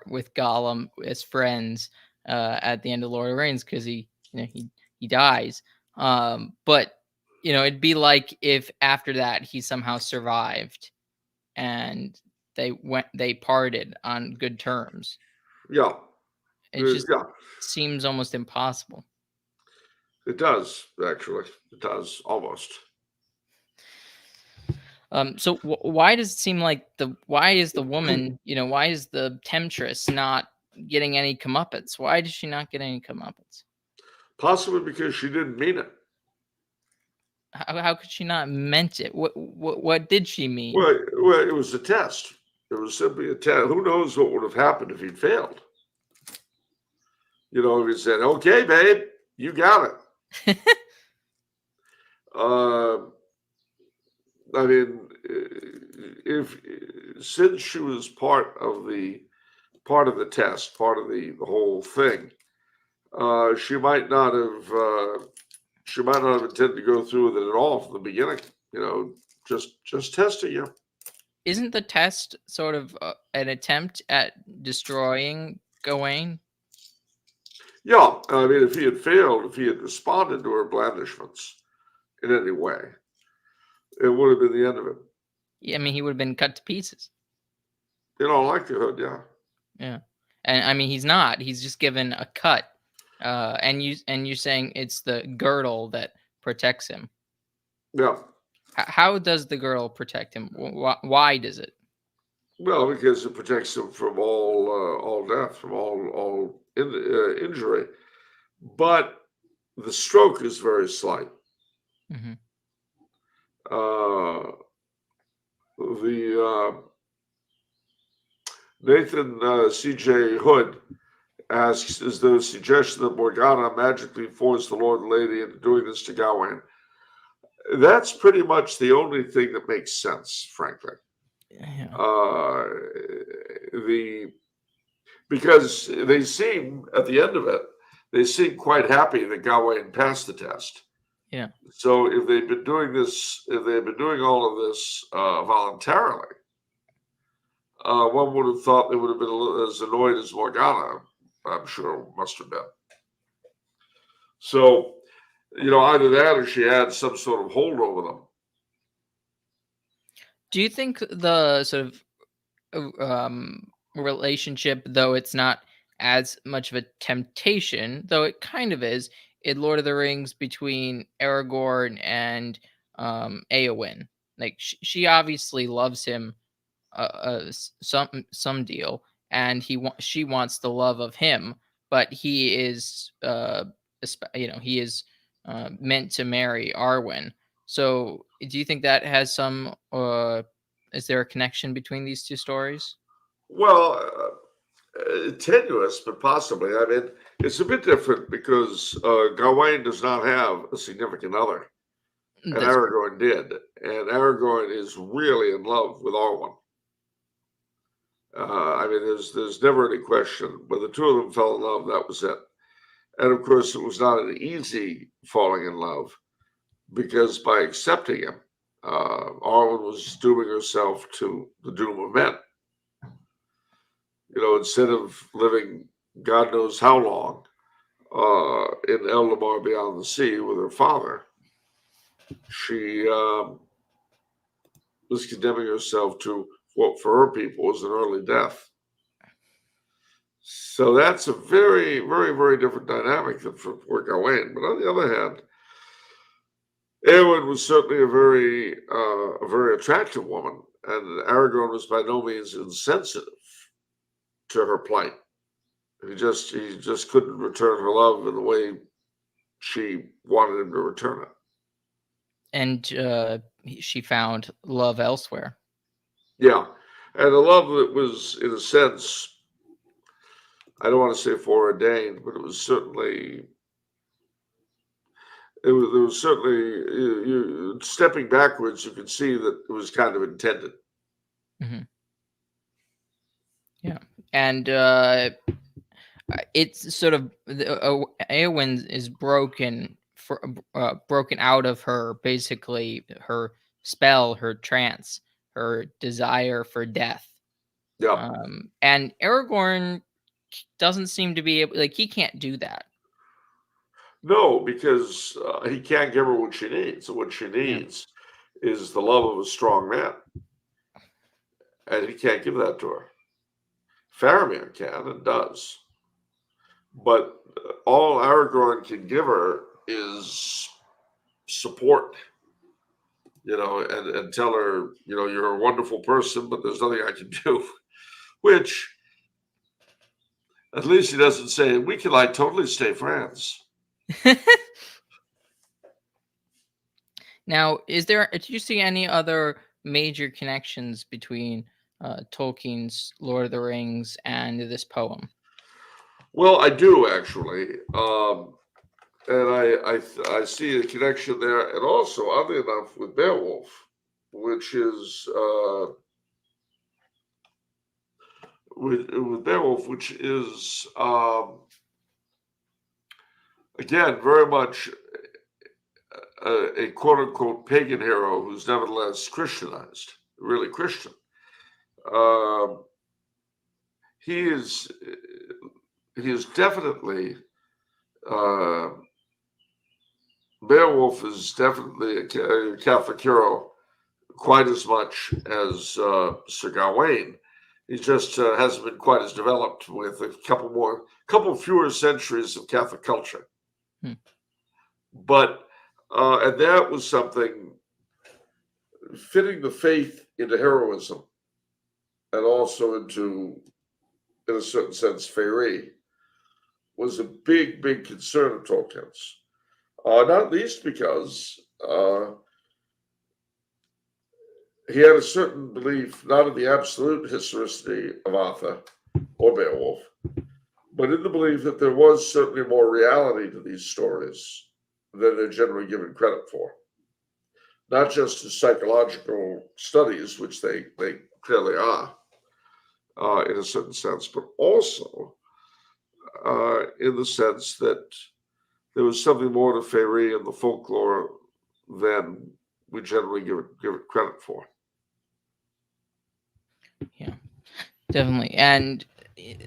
with Gollum as friends at the end of Lord of the Rings because he dies. But it'd be like if after that he somehow survived and they parted on good terms. Yeah, It just yeah, seems almost impossible. it does actually. It does almost. So why does it seem like why is the woman, why is the temptress not getting any comeuppance? Why does she not get any comeuppance? Possibly because she didn't mean it. How could she not meant it? What did she mean? Well, it was a test. It was simply a test. Who knows what would have happened if he'd failed? If he said, "Okay, babe, you got it." I mean, if since she was part of the test, part of the whole thing, she might not have intended to go through with it at all from the beginning. Just testing you. Isn't the test sort of an attempt at destroying Gawain? Yeah, I mean, if he had failed, if he had responded to her blandishments in any way, it would have been the end of it. Yeah, I mean, he would have been cut to pieces. In all likelihood, yeah. Yeah, and I mean, he's not. He's just given a cut. And you're saying it's the girdle that protects him. Yeah. How does the girdle protect him? Why does it? Well, because it protects him from all death, from all injury. But the stroke is very slight. Mm-hmm. The Nathan C.J. Hood asks, is there a suggestion that Morgana magically forced the Lord and Lady into doing this to Gawain? That's pretty much the only thing that makes sense, frankly. Yeah. Because they seem, at the end of it, they seem quite happy that Gawain passed the test. Yeah. So if they've been doing this, if they've been doing all of this voluntarily, one would have thought they would have been as annoyed as Morgana, I'm sure, must have been. So, either that or she had some sort of hold over them. Do you think the sort of relationship, though it's not as much of a temptation, though it kind of is, in Lord of the Rings between Aragorn and Eowyn? Like she obviously loves him some deal, and she wants the love of him, but he is he is meant to marry Arwen. So do you think that has some is there a connection between these two stories? Well, tenuous, but possibly. I mean, it's a bit different because Gawain does not have a significant other, and That's true. Aragorn did, and Aragorn is really in love with Arwen. I mean, there's never any question. When the two of them fell in love, that was it. And of course, it was not an easy falling in love because by accepting him, Arwen was dooming herself to the doom of men. Instead of living God knows how long in Eldamar beyond the sea with her father, she was condemning herself to what for her people was an early death. So that's a very, very, very different dynamic than for Gawain. But on the other hand, Eowyn was certainly a very attractive woman, and Aragorn was by no means insensitive to her plight. He just couldn't return her love in the way she wanted him to return it. And she found love elsewhere. Yeah, and a love that was, in a sense, I don't want to say foreordained, but it was certainly there was certainly stepping backwards. You could see that it was kind of intended. Mm-hmm. Yeah, and it's sort of Eowyn is broken out of her, basically her spell, her trance, her desire for death. Yeah. And Aragorn doesn't seem to be able, like, he can't do that. No, because he can't give her what she needs. And what she needs is the love of a strong man. And he can't give that to her. Faramir can and does. But all Aragorn can give her is support, and tell her, you're a wonderful person, but there's nothing I can do. Which, at least he doesn't say, we can totally stay friends. Now, do you see any other major connections between Tolkien's Lord of the Rings and this poem? Well, I do actually, and I see a connection there, and also, oddly enough, with Beowulf, which is with Beowulf, which is again very much a quote unquote pagan hero who's nevertheless Christianized, really Christian. He is definitely Beowulf is definitely a Catholic hero, quite as much as Sir Gawain. He just hasn't been quite as developed, with a couple fewer centuries of Catholic culture. But and that was something, fitting the faith into heroism, and also into, in a certain sense, faerie, was a big, big concern of Tolkien's. Not least because he had a certain belief, not in the absolute historicity of Arthur or Beowulf, but in the belief that there was certainly more reality to these stories than they're generally given credit for. Not just as psychological studies, which they clearly are, in a certain sense, but also in the sense that there was something more to faerie and the folklore than we generally give it credit for. Yeah, definitely. And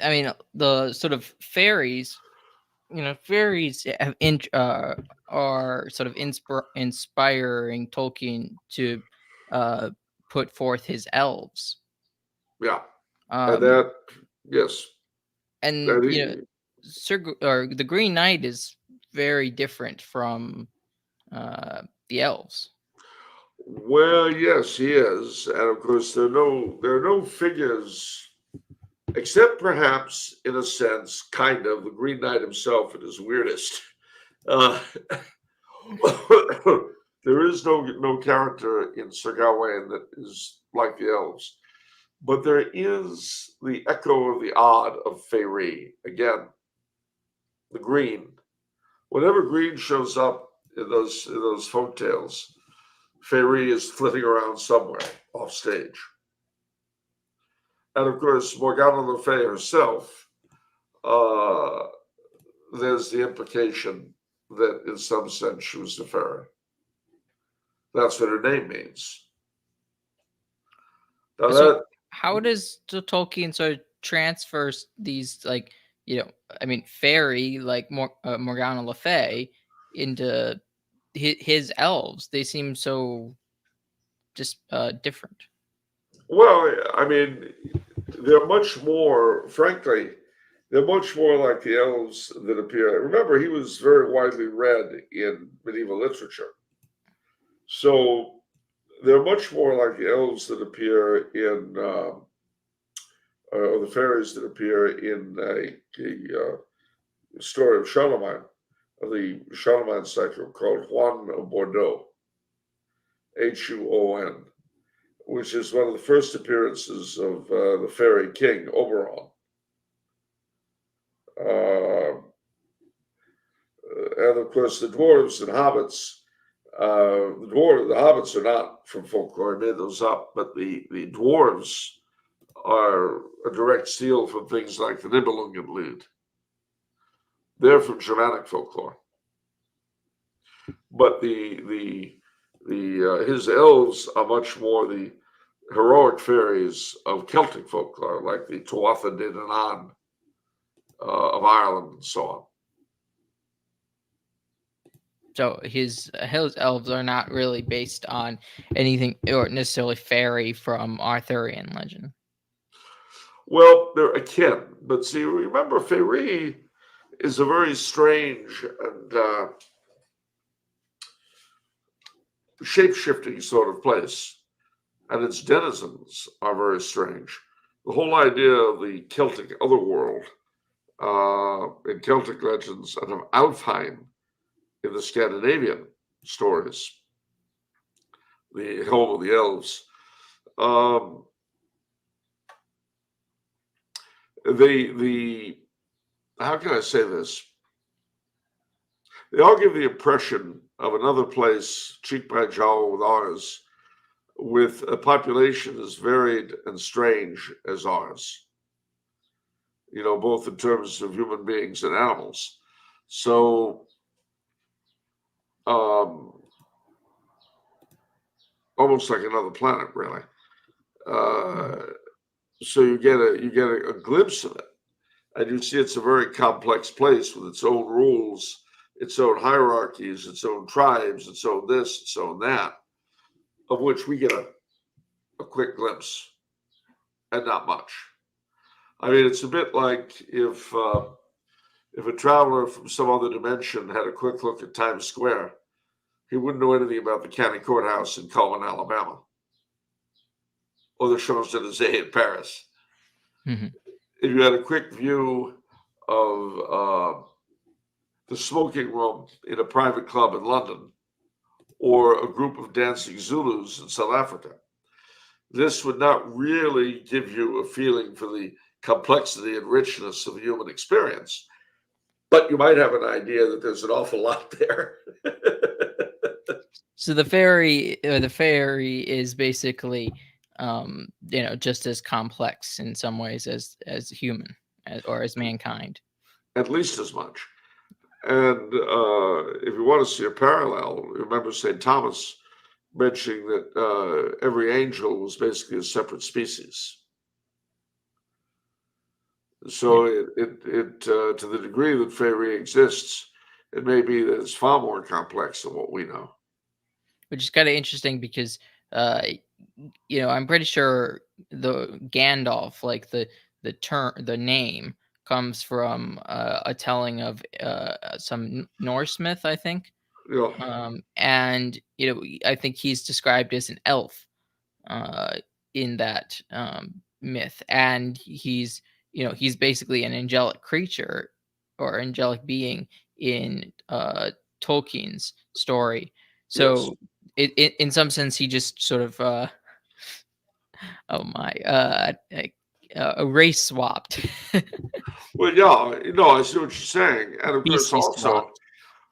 I mean, the sort of fairies, fairies are sort of inspiring Tolkien to put forth his elves. Yeah, and that, yes, and the Green Knight is very different from the elves. Well, yes, he is, and of course there are no figures, except perhaps, in a sense, kind of the Green Knight himself at his weirdest. There is no character in Sir Gawain that is like the elves, but there is the echo of the odd of faerie. Again, the green. Whenever green shows up in those folk tales, faerie is flitting around somewhere off stage. And of course, Morgana Le Fay herself, uh, there's the implication that in some sense she was a fairy. That's what her name means. Now So that, how does Tolkien sort of transfers these, like, I mean, fairy, like Morgana Le Fay, into his elves? They seem so just different. well, I mean, they're much more, frankly, they're much more like the elves that appear. Remember, he was very widely read in medieval literature. So they're much more like the elves that appear in, or the fairies that appear in the story of Charlemagne, of the Charlemagne cycle called Juan of Bordeaux, Huon, which is one of the first appearances of the fairy king Oberon. Uh, and of course, the dwarves and hobbits. The hobbits are not from folklore. I made those up, but the dwarves are a direct steal from things like the Nibelungenlied. They're from Germanic folklore, but the his elves are much more the heroic fairies of Celtic folklore, like the Tuatha De Danann of Ireland and so on. So his elves are not really based on anything or necessarily fairy from Arthurian legend. Well, they're akin, but see, remember, Faerie is a very strange and shape-shifting sort of place, and its denizens are very strange. The whole idea of the Celtic otherworld in Celtic legends and of Alfheim in the Scandinavian stories, the home of the elves. Um, the how can I say this? They all give the impression of another place, cheek by jowl with ours, with a population as varied and strange as ours, both in terms of human beings and animals. So, um, almost like another planet, really. So you get a glimpse of it, and you see it's a very complex place with its own rules, its own hierarchies, its own tribes, its own this, its own that, of which we get a quick glimpse and not much. I mean, it's a bit like if a traveler from some other dimension had a quick look at Times Square, he wouldn't know anything about the county courthouse in Cullman, Alabama, or the Champs-Élysées in Paris. Mm-hmm. If you had a quick view of the smoking room in a private club in London, or a group of dancing Zulus in South Africa, this would not really give you a feeling for the complexity and richness of human experience, but you might have an idea that there's an awful lot there. So the fairy is basically, just as complex in some ways as human or as mankind. At least as much. And if you want to see a parallel, remember St. Thomas mentioning that every angel was basically a separate species. So it to the degree that Faerie exists, it may be that it's far more complex than what we know. Which is kind of interesting because, I'm pretty sure the Gandalf, like the name, comes from a telling of some Norse myth, I think. Yeah. And I think he's described as an elf in that myth, and he's basically an angelic creature or angelic being in Tolkien's story. So Yes. in some sense, he just sort of race swapped. Well, yeah, no, I see what you're saying, and of course, Species swapped.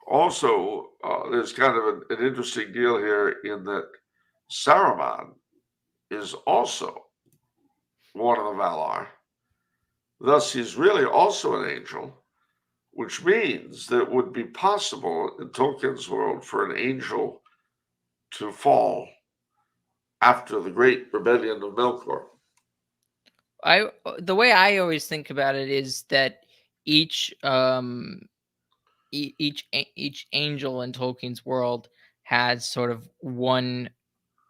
also, there's kind of an interesting deal here in that Saruman is also one of the Valar. Thus, he's really also an angel, which means that it would be possible in Tolkien's world for an angel to fall after the great rebellion of Melkor. The way I always think about it is that each each angel in Tolkien's world has sort of one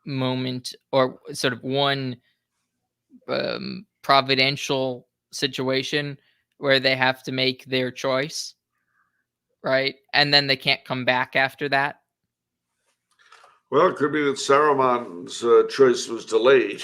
moment or sort of one providential situation where they have to make their choice, right? And then they can't come back after that. Well, it could be that Saruman's choice was delayed.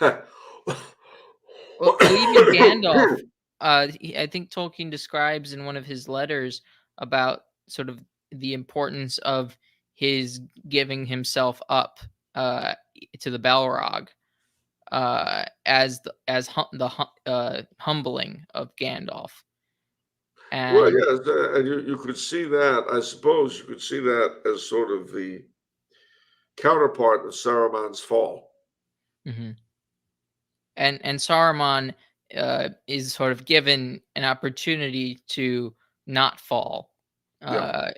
Well, even Gandalf, I think Tolkien describes in one of his letters about sort of the importance of his giving himself up to the Balrog as the humbling of Gandalf. Well, And yes, and you could see that, I suppose you could see that as sort of the counterpart of Saruman's fall. mhm. And Saruman is sort of given an opportunity to not fall, Yeah, uh,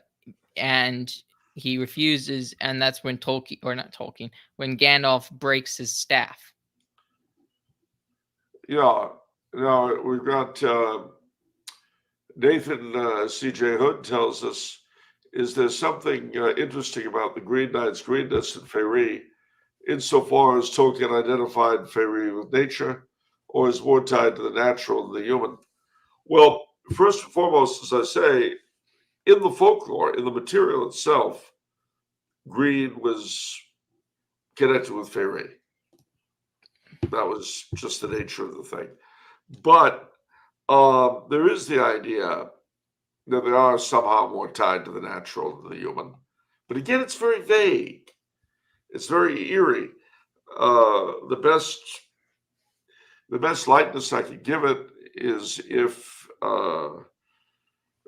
and he refuses, and that's when Tolkien, or not Tolkien, when Gandalf breaks his staff. yeah. Now we've got Nathan C.J. Hood tells us, is there something interesting about the Green Knight's greenness in Faerie, insofar as Tolkien identified Faerie with nature, or is more tied to the natural than the human? Well, first and foremost, as I say, in the folklore, in the material itself, green was connected with Faerie. That was just the nature of the thing. But there is the idea that they are somehow more tied to the natural than the human. But again, it's very vague. It's very eerie. The best likeness I could give it is if,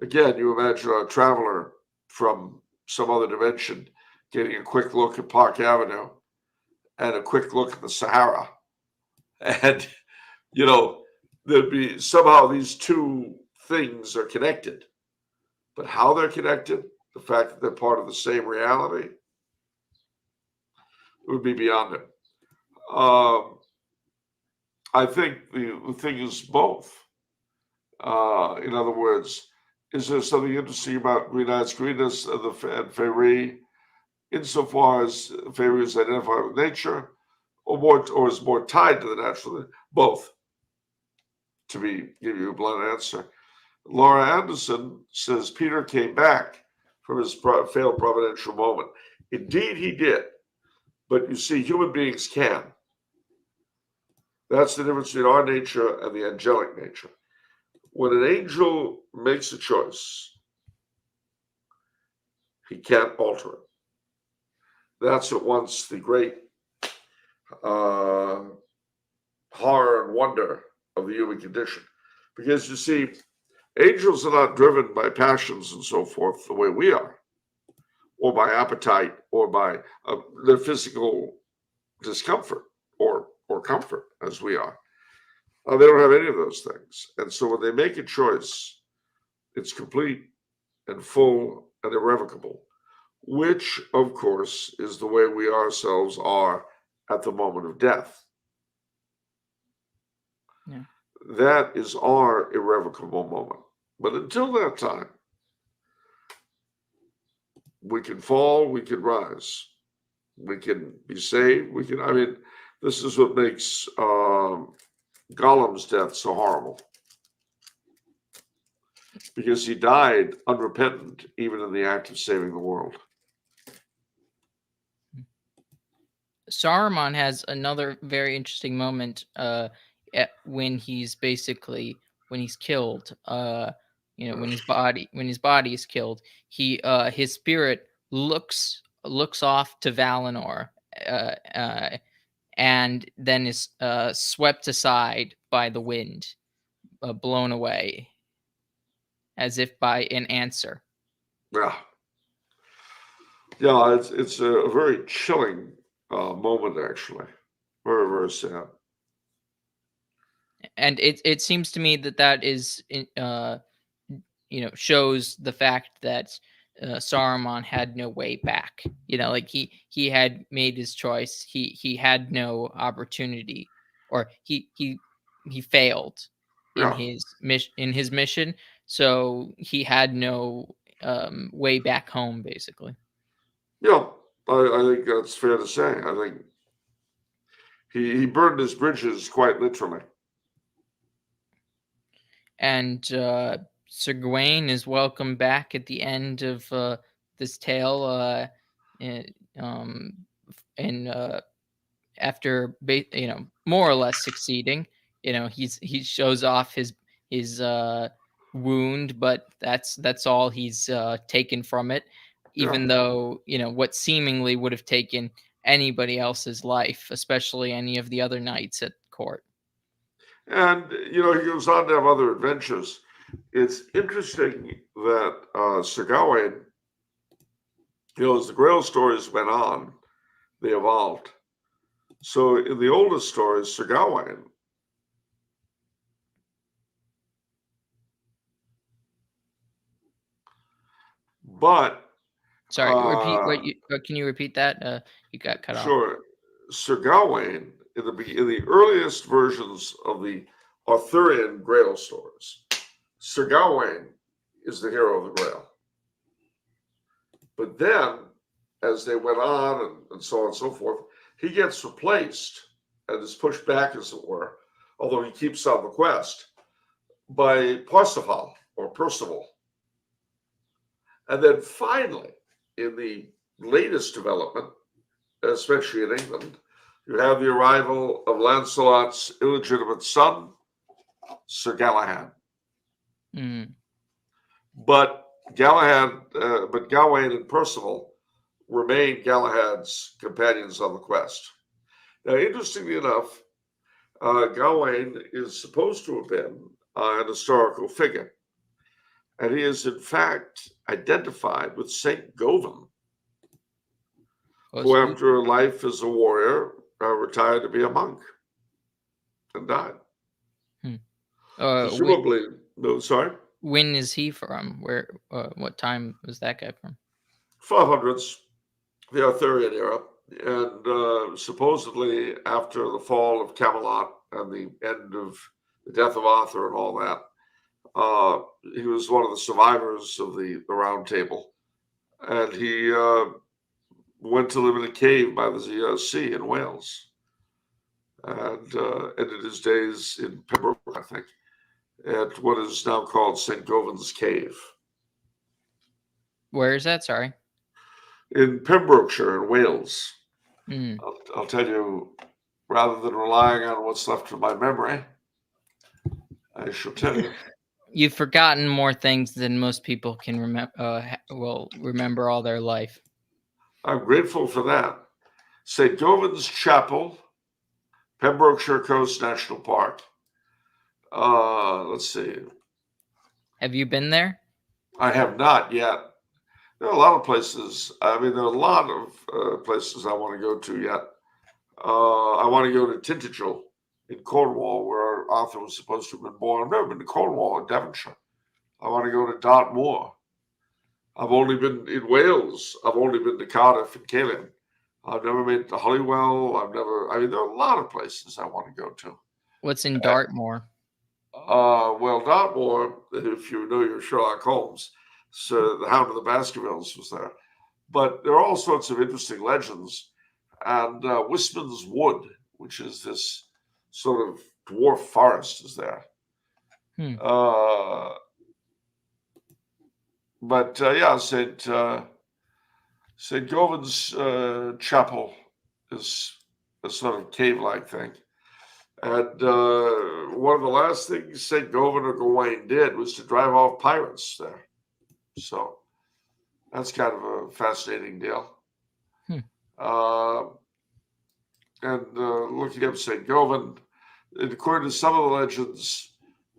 again, you imagine a traveler from some other dimension getting a quick look at Park Avenue and a quick look at the Sahara. And, you know, there'd be somehow these two things are connected. But how they're connected, the fact that they're part of the same reality, would be beyond it. I think the thing is both. In other words, is there something interesting about Green Knight's greenness and Faerie, insofar as Faerie is identified with nature, or is more tied to the natural? Both. To give you a blunt answer, Laura Anderson says Peter came back from his failed providential moment. Indeed, he did. But you see, human beings can. That's the difference between our nature and the angelic nature. When an angel makes a choice, he can't alter it. That's at once the great horror and wonder of the human condition. Because you see, angels are not driven by passions and so forth the way we are, or by appetite, or by their physical discomfort or comfort as we are. They don't have any of those things. And so when they make a choice, it's complete and full and irrevocable, which, of course, is the way we ourselves are at the moment of death. Yeah. That is our irrevocable moment. But until that time, we can fall, we can rise, we can be saved, this is what makes Gollum's death so horrible. Because he died unrepentant, even in the act of saving the world. Saruman has another very interesting moment when he's killed. When his body is killed, his spirit looks off to Valinor, and then is swept aside by the wind, blown away, as if by an answer. Yeah, it's a very chilling moment, actually. Very, very sad. And it seems to me that is shows the fact that Saruman had no way back. Like he had made his choice. He had no opportunity, or he failed in Yeah, his mission. So he had no way back home, basically. yeah. I think that's fair to say. I think he burned his bridges quite literally. And Sir Gawain is welcome back at the end of this tale, and, and after more or less succeeding. He shows off his wound, but that's all he's taken from it. Yeah, Even though what seemingly would have taken anybody else's life, especially any of the other knights at court. and he goes on to have other adventures. It's interesting that Sir Gawain, as the Grail stories went on, they evolved. So in the oldest stories, Sir Gawain, but Sorry, repeat can you repeat that? You got cut off. sure, Sir Gawain in the earliest versions of the Arthurian Grail stories, Sir Gawain is the hero of the Grail. But then, as they went on and so on and so forth, he gets replaced and is pushed back, as it were, although he keeps on the quest, by Parsifal or Percival. And then finally, in the latest development, especially in England, you have the arrival of Lancelot's illegitimate son, Sir Galahad. Mm. But Gawain and Percival remain Galahad's companions on the quest. Now, interestingly enough, Gawain is supposed to have been an historical figure, and he is in fact identified with Saint Gawain, who, after a life as a warrior, retired to be a monk and died. Presumably, no, sorry. When is he from? Where? What time was that guy from? 500s, the Arthurian era, and supposedly after the fall of Camelot and the end of the death of Arthur and all that, he was one of the survivors of the Round Table, and he went to live in a cave by the sea in Wales, and ended his days in Pembroke, I think, at what is now called St. Govan's Cave. Where is that? Sorry. In Pembrokeshire, in Wales. Mm. I'll tell you, rather than relying on what's left of my memory, I shall tell you. You've forgotten more things than most people can remember all their life. I'm grateful for that. St. Govan's Chapel, Pembrokeshire Coast National Park. Let's see. Have you been there? I have not yet. There are a lot of places. I mean, there are a lot of places I want to go to yet. I want to go to Tintagel in Cornwall, where Arthur was supposed to have been born. I've never been to Cornwall in Devonshire. I want to go to Dartmoor. I've only been in Wales. I've only been to Cardiff and Caerleon. I've never been to Holywell. I mean, there are a lot of places I want to go to. What's in Dartmoor? Well, Dartmoor, if you know your Sherlock Holmes, so the Hound of the Baskervilles was there. But there are all sorts of interesting legends. And Wisman's Wood, which is this sort of dwarf forest, is there. Yeah, St. Govan's Chapel is a sort of cave-like thing. And one of the last things St. Gawain or Gawain did was to drive off pirates there. So that's kind of a fascinating deal. Looking up St. Gawain, according to some of the legends,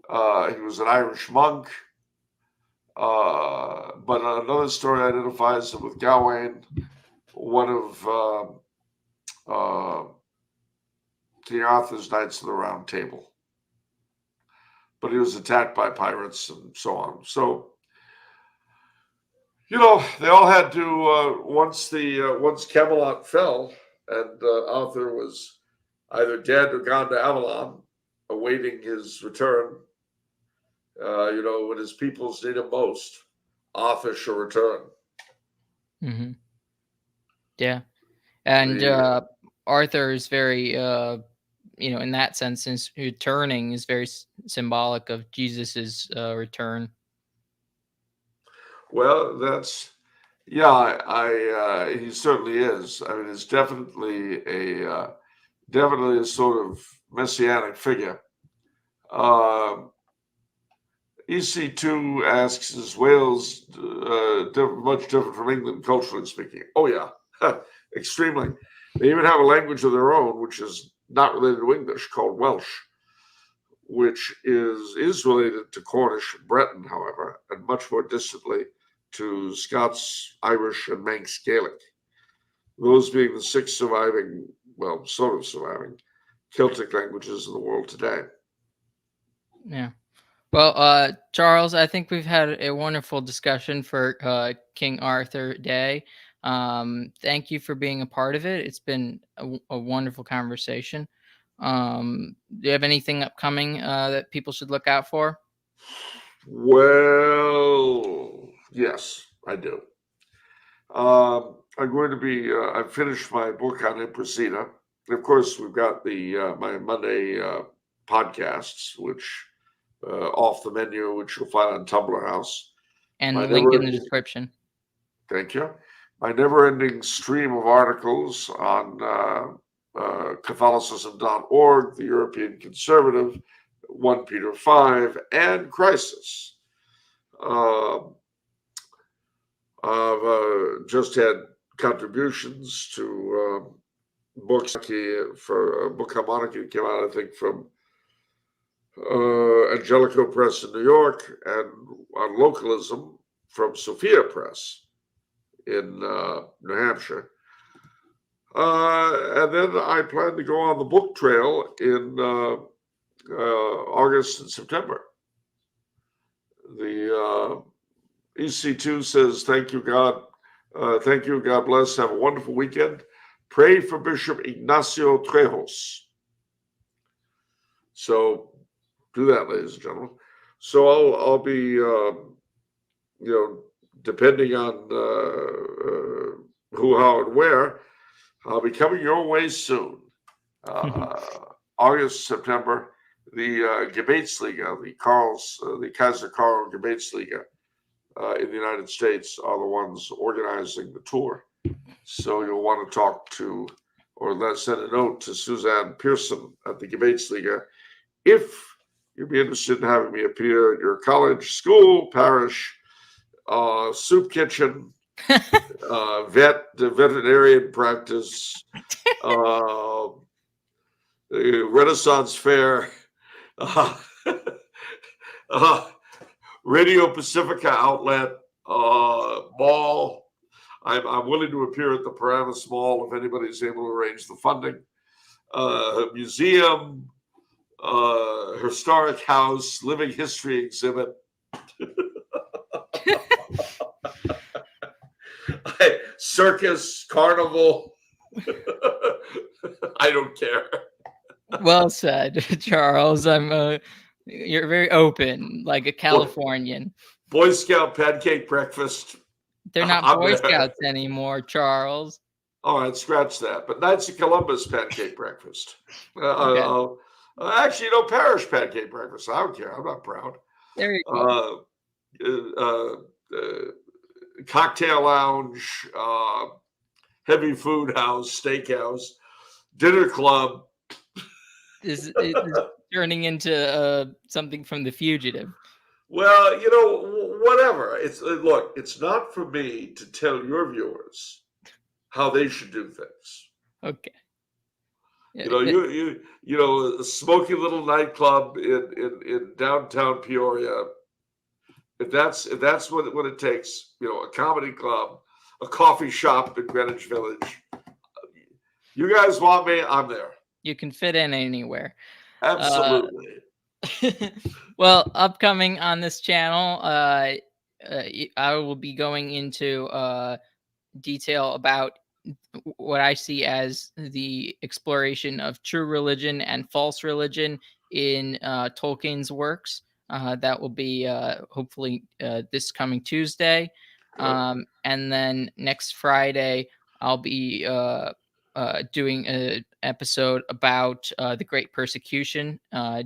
he was an Irish monk. But another story identifies him with Gawain, one of King Arthur's Knights of the Round Table. but he was attacked by pirates and so on. So, you know, they all had to once Camelot fell and Arthur was either dead or gone to Avalon, awaiting his return. You know, when his peoples need him most, Arthur shall return. Mm-hmm. Yeah, and Arthur is very, in that sense, his returning is very symbolic of Jesus's return. Well, he certainly is. I mean, it's definitely a sort of messianic figure. EC2 asks, is Wales much different from England culturally speaking? Oh, yeah, extremely. They even have a language of their own, which is not related to English, called Welsh, which is related to Cornish and Breton, however, and much more distantly to Scots, Irish, and Manx Gaelic. Those being the six surviving, well, sort of surviving Celtic languages in the world today. Yeah. Well, Charles, I think we've had a wonderful discussion for King Arthur Day. Thank you for being a part of it. It's been a wonderful conversation. Do you have anything upcoming that people should look out for? Well, yes, I do. I'm going to be. I've finished my book on Impressita. Of course, we've got the my Monday podcasts, which off the menu, which you'll find on Tumblr House. And link in the description. Thank you. My never-ending stream of articles on Catholicism.org, the European Conservative, 1 Peter 5, and Crisis. I've just had contributions to books for a book on monarchy that came out, I think, from Angelico Press in New York, and on localism from Sophia Press in New Hampshire. And then I plan to go on the book trail in August and September. The EC2 says, thank you, God. Thank you, God bless. Have a wonderful weekend. Pray for Bishop Ignacio Trejos. So do that, ladies and gentlemen. So I'll be, depending on who, how, and where, I'll be coming your way soon. August, September, the Gebetsliga, the Kaiser Karl Gebetsliga in the United States are the ones organizing the tour. So you'll want to talk to, or send a note to Suzanne Pearson at the Gebetsliga if you'd be interested in having me appear at your college, school, parish, soup kitchen, veterinarian practice, Renaissance fair, Radio Pacifica outlet, mall. I'm willing to appear at the Paramus Mall if anybody's able to arrange the funding. Museum, historic house, living history exhibit. Circus, carnival. I don't care. Well said, Charles. You're very open, like a Californian. Boy Scout pancake breakfast. They're not Boy Scouts anymore, Charles. All right, scratch that. But Knights of Columbus pancake breakfast. Okay. Actually, parish pancake breakfast. I don't care. I'm not proud. There you go. Cocktail lounge, heavy food house, steakhouse, dinner club. Is turning into something from The Fugitive. Well, whatever. It's not for me to tell your viewers how they should do things. Okay. A smoky little nightclub in downtown Peoria. If that's what it takes, a comedy club, a coffee shop in Greenwich Village. You guys want me? I'm there. You can fit in anywhere. Absolutely. Well, upcoming on this channel, I will be going into detail about what I see as the exploration of true religion and false religion in Tolkien's works. That will be hopefully this coming Tuesday. And then next Friday, I'll be doing an episode about the Great Persecution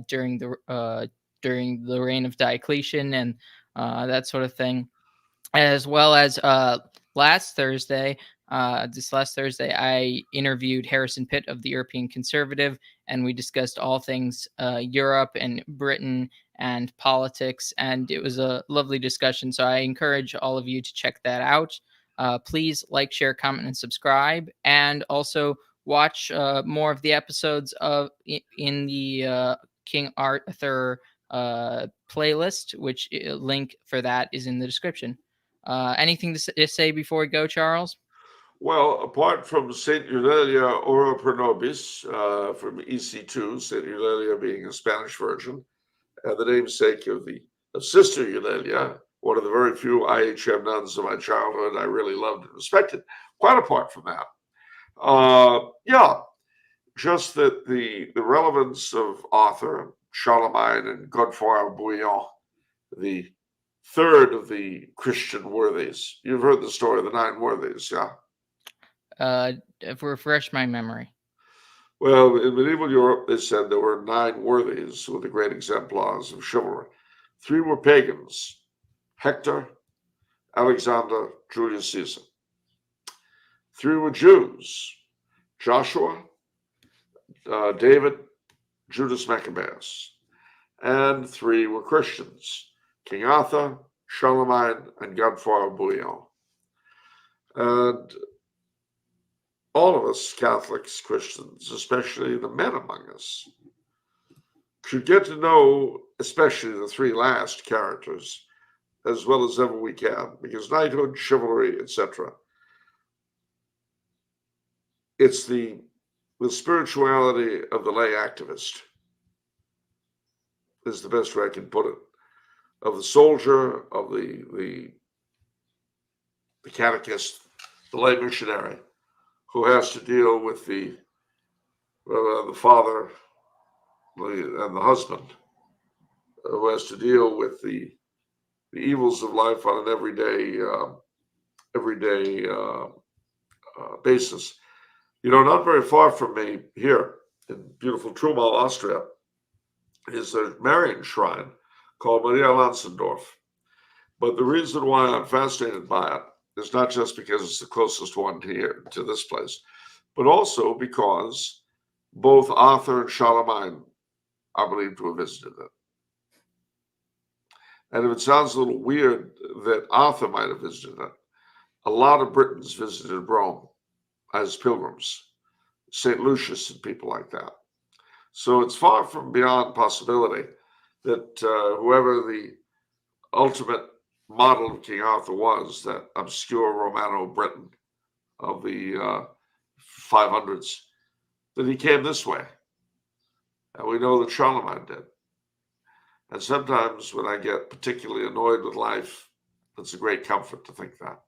during the reign of Diocletian and that sort of thing, as well as this last Thursday, I interviewed Harrison Pitt of the European Conservative, and we discussed all things Europe and Britain and politics, and it was a lovely discussion. So I encourage all of you to check that out. Please like, share, comment, and subscribe, and also watch more of the episodes of in the King Arthur playlist, which link for that is in the description. Anything to say before we go, Charles? Well, apart from Saint Eulalia Ora Pro Nobis from EC2, Saint Eulalia being a Spanish virgin, and the namesake of Sister Eulalia, one of the very few IHM nuns of my childhood I really loved and respected. Quite apart from that, just that the relevance of Arthur, Charlemagne, and Godefroy Bouillon, the third of the Christian worthies. You've heard the story of the 9 worthies, yeah? Refresh my memory. Well, in medieval Europe, they said there were 9 worthies who were the great exemplars of chivalry. 3 were pagans: Hector, Alexander, Julius Caesar. 3 were Jews: Joshua, David, Judas Maccabeus. And 3 were Christians: King Arthur, Charlemagne, and Godefroy Bouillon. And all of us, Catholics, Christians, especially the men among us, should get to know, especially the 3 last characters, as well as ever we can, because knighthood, chivalry, etc. It's the spirituality of the lay activist, is the best way I can put it, of the soldier, of the catechist, the lay missionary, who has to deal with the father and the husband, who has to deal with the evils of life on an everyday basis. Not very far from me here in beautiful Trumau, Austria, is a Marian shrine called Maria Lansendorf. But the reason why I'm fascinated by it is not just because it's the closest one to this place, but also because both Arthur and Charlemagne are believed to have visited it. And if it sounds a little weird that Arthur might have visited it, a lot of Britons visited Rome as pilgrims, St. Lucius and people like that. So it's far from beyond possibility that whoever the ultimate model of King Arthur was, that obscure Romano-Briton of the 500s, that he came this way. And we know that Charlemagne did. And sometimes when I get particularly annoyed with life, it's a great comfort to think that.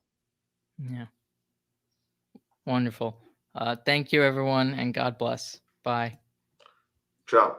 Yeah. Wonderful. Thank you, everyone, and God bless. Bye. Ciao.